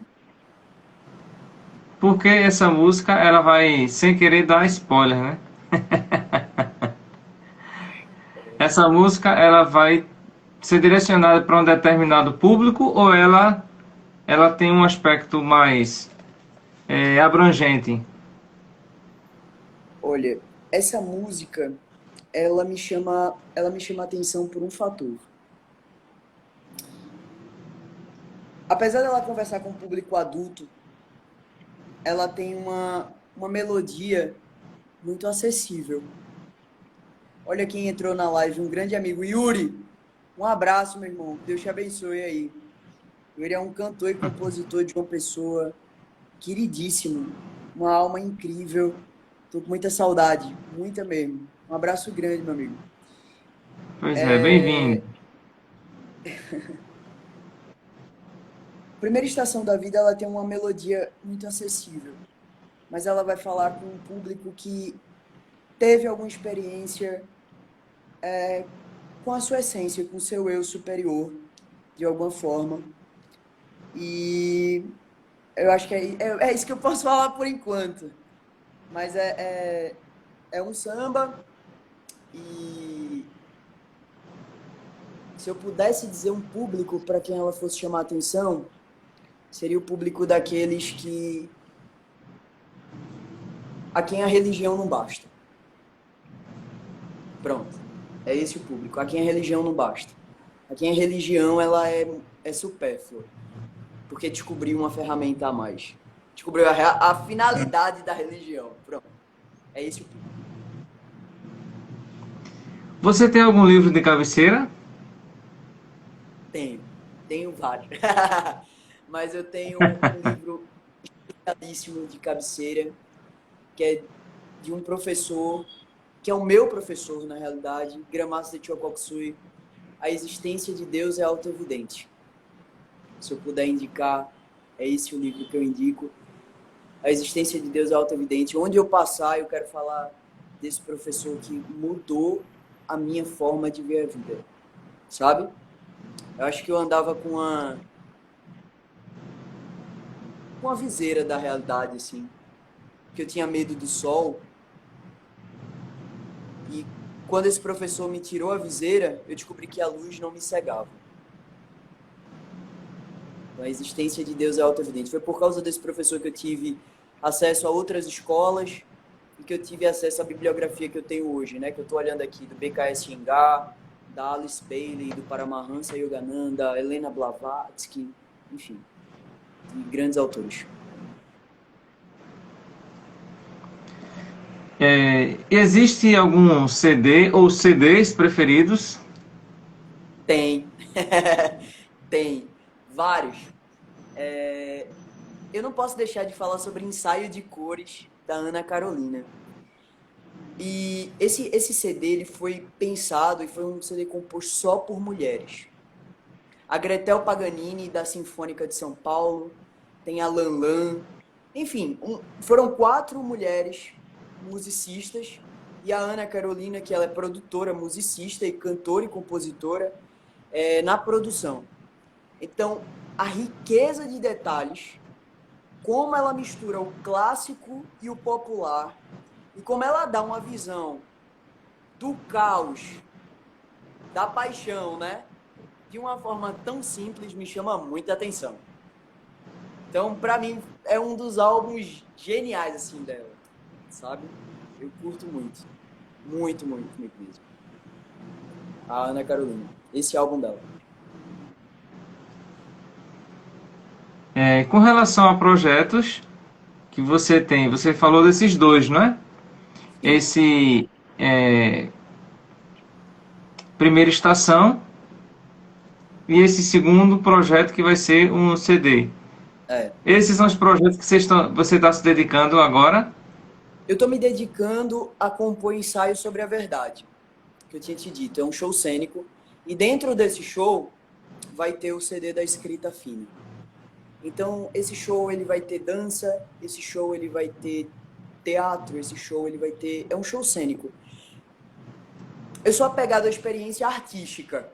Porque essa música, ela vai, sem querer dar spoiler, né? Essa música, ela vai ser direcionada para um determinado público ou ela tem um aspecto mais abrangente? Olha, essa música, ela me chama a atenção por um fator. Apesar dela conversar com o público adulto, ela tem uma melodia muito acessível. Olha quem entrou na live, um grande amigo, Yuri. Um abraço, meu irmão. Deus te abençoe aí. Yuri é um cantor e compositor de uma pessoa queridíssimo, uma alma incrível. Tô com muita saudade, muita mesmo. Um abraço grande, meu amigo. Pois é, bem-vindo. Primeira estação da vida, ela tem uma melodia muito acessível, mas ela vai falar com um público que teve alguma experiência com a sua essência, com o seu eu superior, de alguma forma. E eu acho que é isso que eu posso falar por enquanto. Mas é um samba e se eu pudesse dizer um público para quem ela fosse chamar a atenção, seria o público daqueles a quem a religião não basta. Pronto. É esse o público. A quem a religião não basta. A quem a religião ela é supérflua. Porque descobriu uma ferramenta a mais. Descobriu a finalidade da religião. Pronto. É esse o público. Você tem algum livro de cabeceira? Tenho vários. Mas eu tenho um livro especialíssimo de cabeceira, que é de um professor, que é o meu professor, na realidade, Gramatsu de Chokokusui. A existência de Deus é autoevidente. Se eu puder indicar, é esse o livro que eu indico. A existência de Deus é autoevidente. Onde eu passar, eu quero falar desse professor que mudou a minha forma de ver a vida. Sabe? Eu acho que eu andava com uma viseira da realidade, assim. Que eu tinha medo do sol. E quando esse professor me tirou a viseira, eu descobri que a luz não me cegava. Então, a existência de Deus é autoevidente. Foi por causa desse professor que eu tive acesso a outras escolas e que eu tive acesso à bibliografia que eu tenho hoje, né? Que eu estou olhando aqui do BKS Xingar, da Alice Bailey, do Paramahansa Yogananda, Helena Blavatsky, enfim, de grandes autores. Existe algum CD ou CDs preferidos? Tem. Tem. Vários. Eu não posso deixar de falar sobre Ensaio de Cores, da Ana Carolina. E esse CD ele foi pensado e foi um CD composto só por mulheres. A Gretel Paganini, da Sinfônica de São Paulo, tem a Lanlan. Enfim, foram 4 mulheres musicistas e a Ana Carolina, que ela é produtora, musicista e cantora e compositora, na produção. Então, a riqueza de detalhes, como ela mistura o clássico e o popular, e como ela dá uma visão do caos, da paixão, né? De uma forma tão simples, me chama muita atenção. Então, pra mim, é um dos álbuns geniais, assim, dela, sabe? Eu curto muito. Muito, muito, muito mesmo. A Ana Carolina. Esse álbum dela. Com relação a projetos que você tem, você falou desses dois, não é? Esse Primeira Estação e esse segundo projeto que vai ser um CD. Esses são os projetos que você está se dedicando agora? Eu estou me dedicando a compor ensaios sobre a verdade, que eu tinha te dito. É um show cênico. E dentro desse show vai ter o CD da Escrita Fina. Então, esse show ele vai ter dança, esse show ele vai ter teatro, esse show ele vai ter... É um show cênico. Eu sou apegado à experiência artística.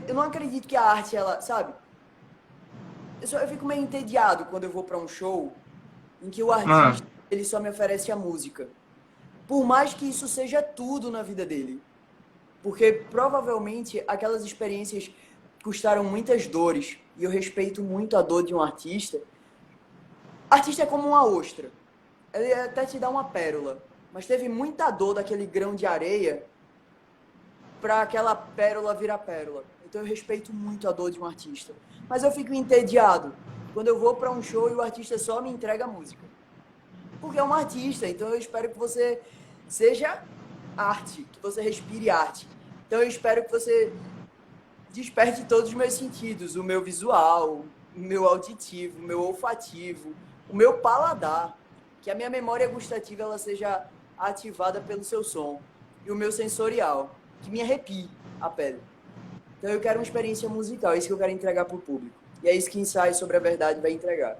Eu não acredito que a arte, ela, sabe? Eu fico meio entediado quando eu vou para um show em que o Ah, artista ele só me oferece a música. Por mais que isso seja tudo na vida dele. Porque provavelmente aquelas experiências custaram muitas dores. E eu respeito muito a dor de um artista. Artista é como uma ostra. Ele até te dá uma pérola. Mas teve muita dor daquele grão de areia para aquela pérola virar pérola. Então eu respeito muito a dor de um artista. Mas eu fico entediado quando eu vou para um show e o artista só me entrega a música. Porque é um artista, então eu espero que você seja arte, que você respire arte. Então eu espero que você desperte todos os meus sentidos, o meu visual, o meu auditivo, o meu olfativo, o meu paladar, que a minha memória gustativa ela seja ativada pelo seu som, e o meu sensorial, que me arrepie a pele. Então eu quero uma experiência musical, é isso que eu quero entregar para o público. E é isso que Ensaio sobre a Verdade vai entregar.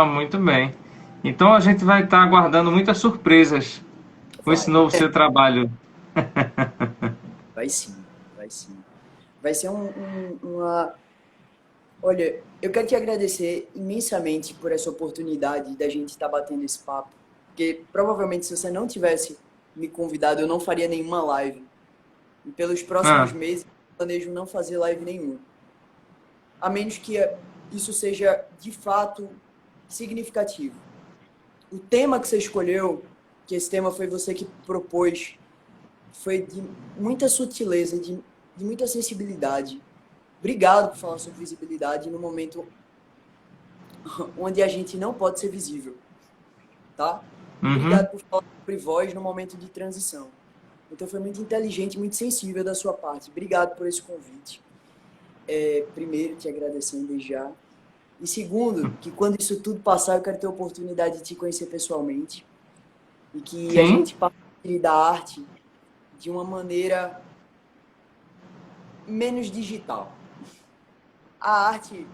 muito bem. Então a gente vai estar aguardando muitas surpresas com esse Vai, novo seu trabalho. vai sim, vai sim. Vai ser uma... Olha, eu quero te agradecer imensamente por essa oportunidade da gente estar batendo esse papo. Porque provavelmente se você não tivesse me convidado, eu não faria nenhuma live. E pelos próximos Ah, meses, eu planejo não fazer live nenhuma. A menos que isso seja de fato significativo. O tema que você escolheu, que esse tema foi você que propôs, foi de muita sutileza, de muita sensibilidade. Obrigado por falar sobre visibilidade no momento onde a gente não pode ser visível, tá? E uhum. obrigado por falar sobre voz no momento de transição. Então foi muito inteligente, muito sensível da sua parte. Obrigado por esse convite. Primeiro, te agradecendo desde já. E segundo, que quando isso tudo passar, eu quero ter a oportunidade de te conhecer pessoalmente. E que a Sim. gente partilhe da arte de uma maneira menos digital. A arte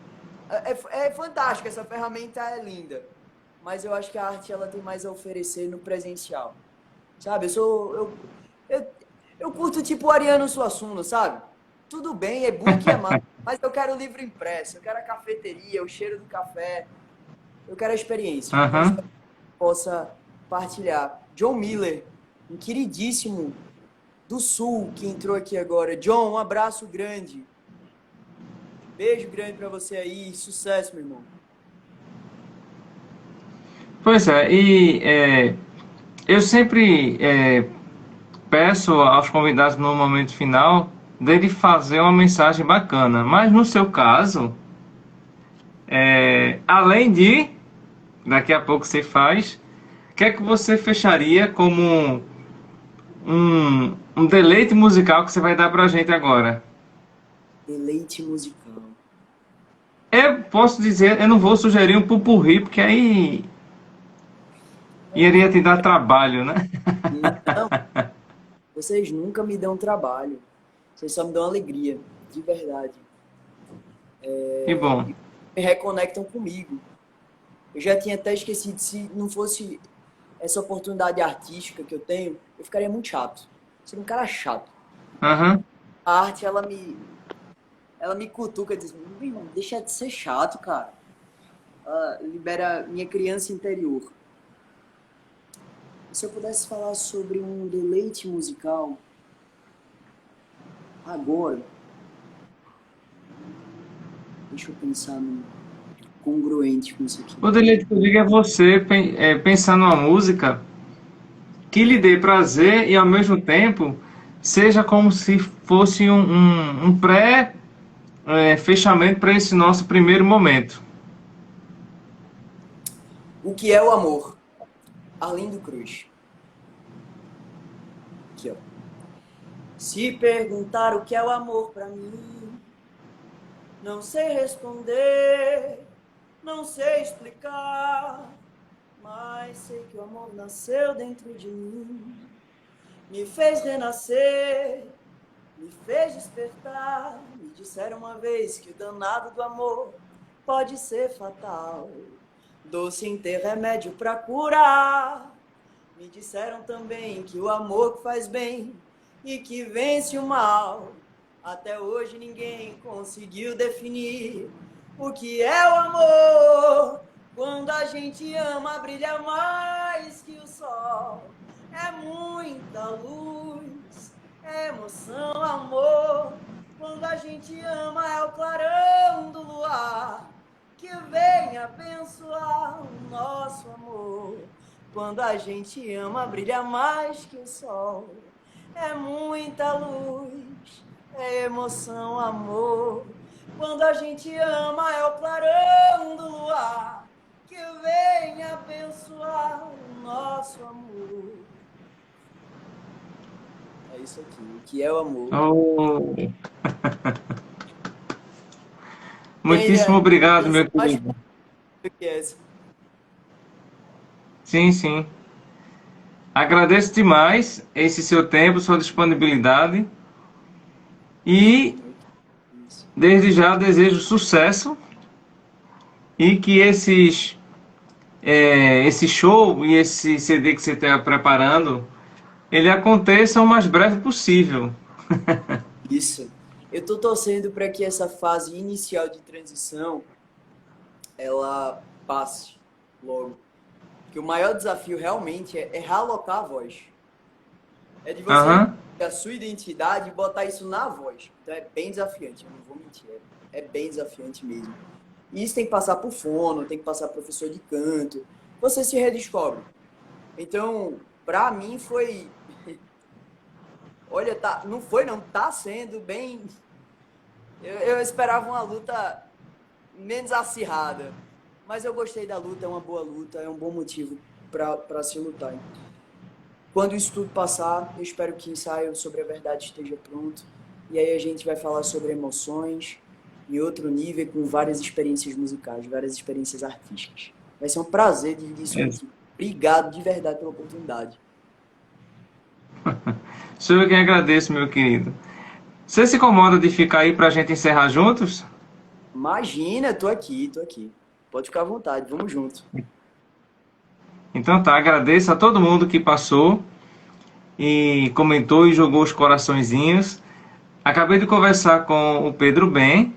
é fantástica, essa ferramenta é linda. Mas eu acho que a arte ela tem mais a oferecer no presencial. Sabe? Eu, eu curto tipo o Ariano Suassuna, sabe? Tudo bem, e-book é massa, mas eu quero o livro impresso, eu quero a cafeteria, o cheiro do café, eu quero a experiência. Eu quero Aham. que possa partilhar. John Miller, um queridíssimo do Sul que entrou aqui agora. John, um abraço grande. Beijo grande pra você aí. Sucesso, meu irmão. Pois é, eu sempre peço aos convidados no momento final dele fazer uma mensagem bacana, mas no seu caso, além de, daqui a pouco você faz, o que é que você fecharia como um deleite musical que você vai dar pra gente agora? Deleite musical. Eu posso dizer, eu não vou sugerir um pupurri, porque aí iria te dar trabalho, né? Não, vocês nunca me dão trabalho. Vocês só me dão alegria, de verdade. Que bom. Me reconectam comigo. Eu já tinha até esquecido, se não fosse essa oportunidade artística que eu tenho, eu ficaria muito chato. Seria um cara chato. Aham. A arte, ela me cutuca e diz, meu irmão, deixa de ser chato, cara. Ela libera minha criança interior. E se eu pudesse falar sobre um deleite musical agora, deixa eu pensar no congruente com isso aqui. O deleite que eu digo é você pensar numa música que lhe dê prazer e ao mesmo tempo seja como se fosse um pré-fechamento para esse nosso primeiro momento. O que é o amor? Arlindo Cruz. Aqui, ó. Se perguntar o que é o amor pra mim, não sei responder, não sei explicar, mas sei que o amor nasceu dentro de mim. me fez renascer, me fez despertar. Me disseram uma vez que o danado do amor pode ser fatal, doce em ter remédio pra curar. Me disseram também que o amor que faz bem e que vence o mal. Até hoje ninguém conseguiu definir o que é o amor. Quando a gente ama, brilha mais que o sol. É muita luz, é emoção, amor. Quando a gente ama, é o clarão do luar que vem abençoar o nosso amor. Quando a gente ama, brilha mais que o sol. É muita luz, é emoção, amor. Quando a gente ama, é o clarão do luar que vem abençoar o nosso amor. É isso aqui, o que é o amor. Oh. Muitíssimo obrigado, meu querido. Sim, sim. Agradeço demais esse seu tempo, sua disponibilidade. E desde já desejo sucesso e que esse show e esse CD que você está preparando, ele aconteça o mais breve possível. Isso. Eu estou torcendo para que essa fase inicial de transição ela passe logo. Porque o maior desafio realmente é realocar a voz. É de você ter a sua identidade e botar isso na voz. Então é bem desafiante, eu não vou mentir. É bem desafiante mesmo. E isso tem que passar por fono, tem que passar por professor de canto. Você se redescobre. Então, pra mim foi... Olha, tá sendo bem... Eu esperava uma luta menos acirrada. Mas eu gostei da luta, é uma boa luta, é um bom motivo pra se lutar. Quando isso tudo passar, eu espero que o ensaio sobre a verdade esteja pronto. E aí a gente vai falar sobre emoções em outro nível, com várias experiências musicais, várias experiências artísticas. Vai ser um prazer dividir isso aqui. Obrigado de verdade pela oportunidade. Sou eu quem agradeço, meu querido. Você se incomoda de ficar aí pra gente encerrar juntos? Imagina, tô aqui. Pode ficar à vontade, vamos junto. Então tá, agradeço a todo mundo que passou e comentou e jogou os coraçõezinhos. Acabei de conversar com o Pedro Ben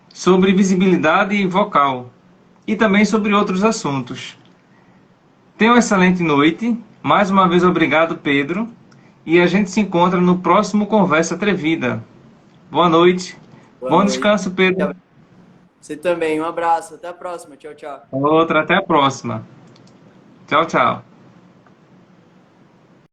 sobre visibilidade vocal e também sobre outros assuntos. Tenha uma excelente noite. Mais uma vez, obrigado, Pedro. E a gente se encontra no próximo Conversa Atrevida. Boa noite. Bom descanso, Pedro. Você também. Um abraço. Até a próxima. Tchau, tchau. Outra, até a próxima. Tchau, tchau.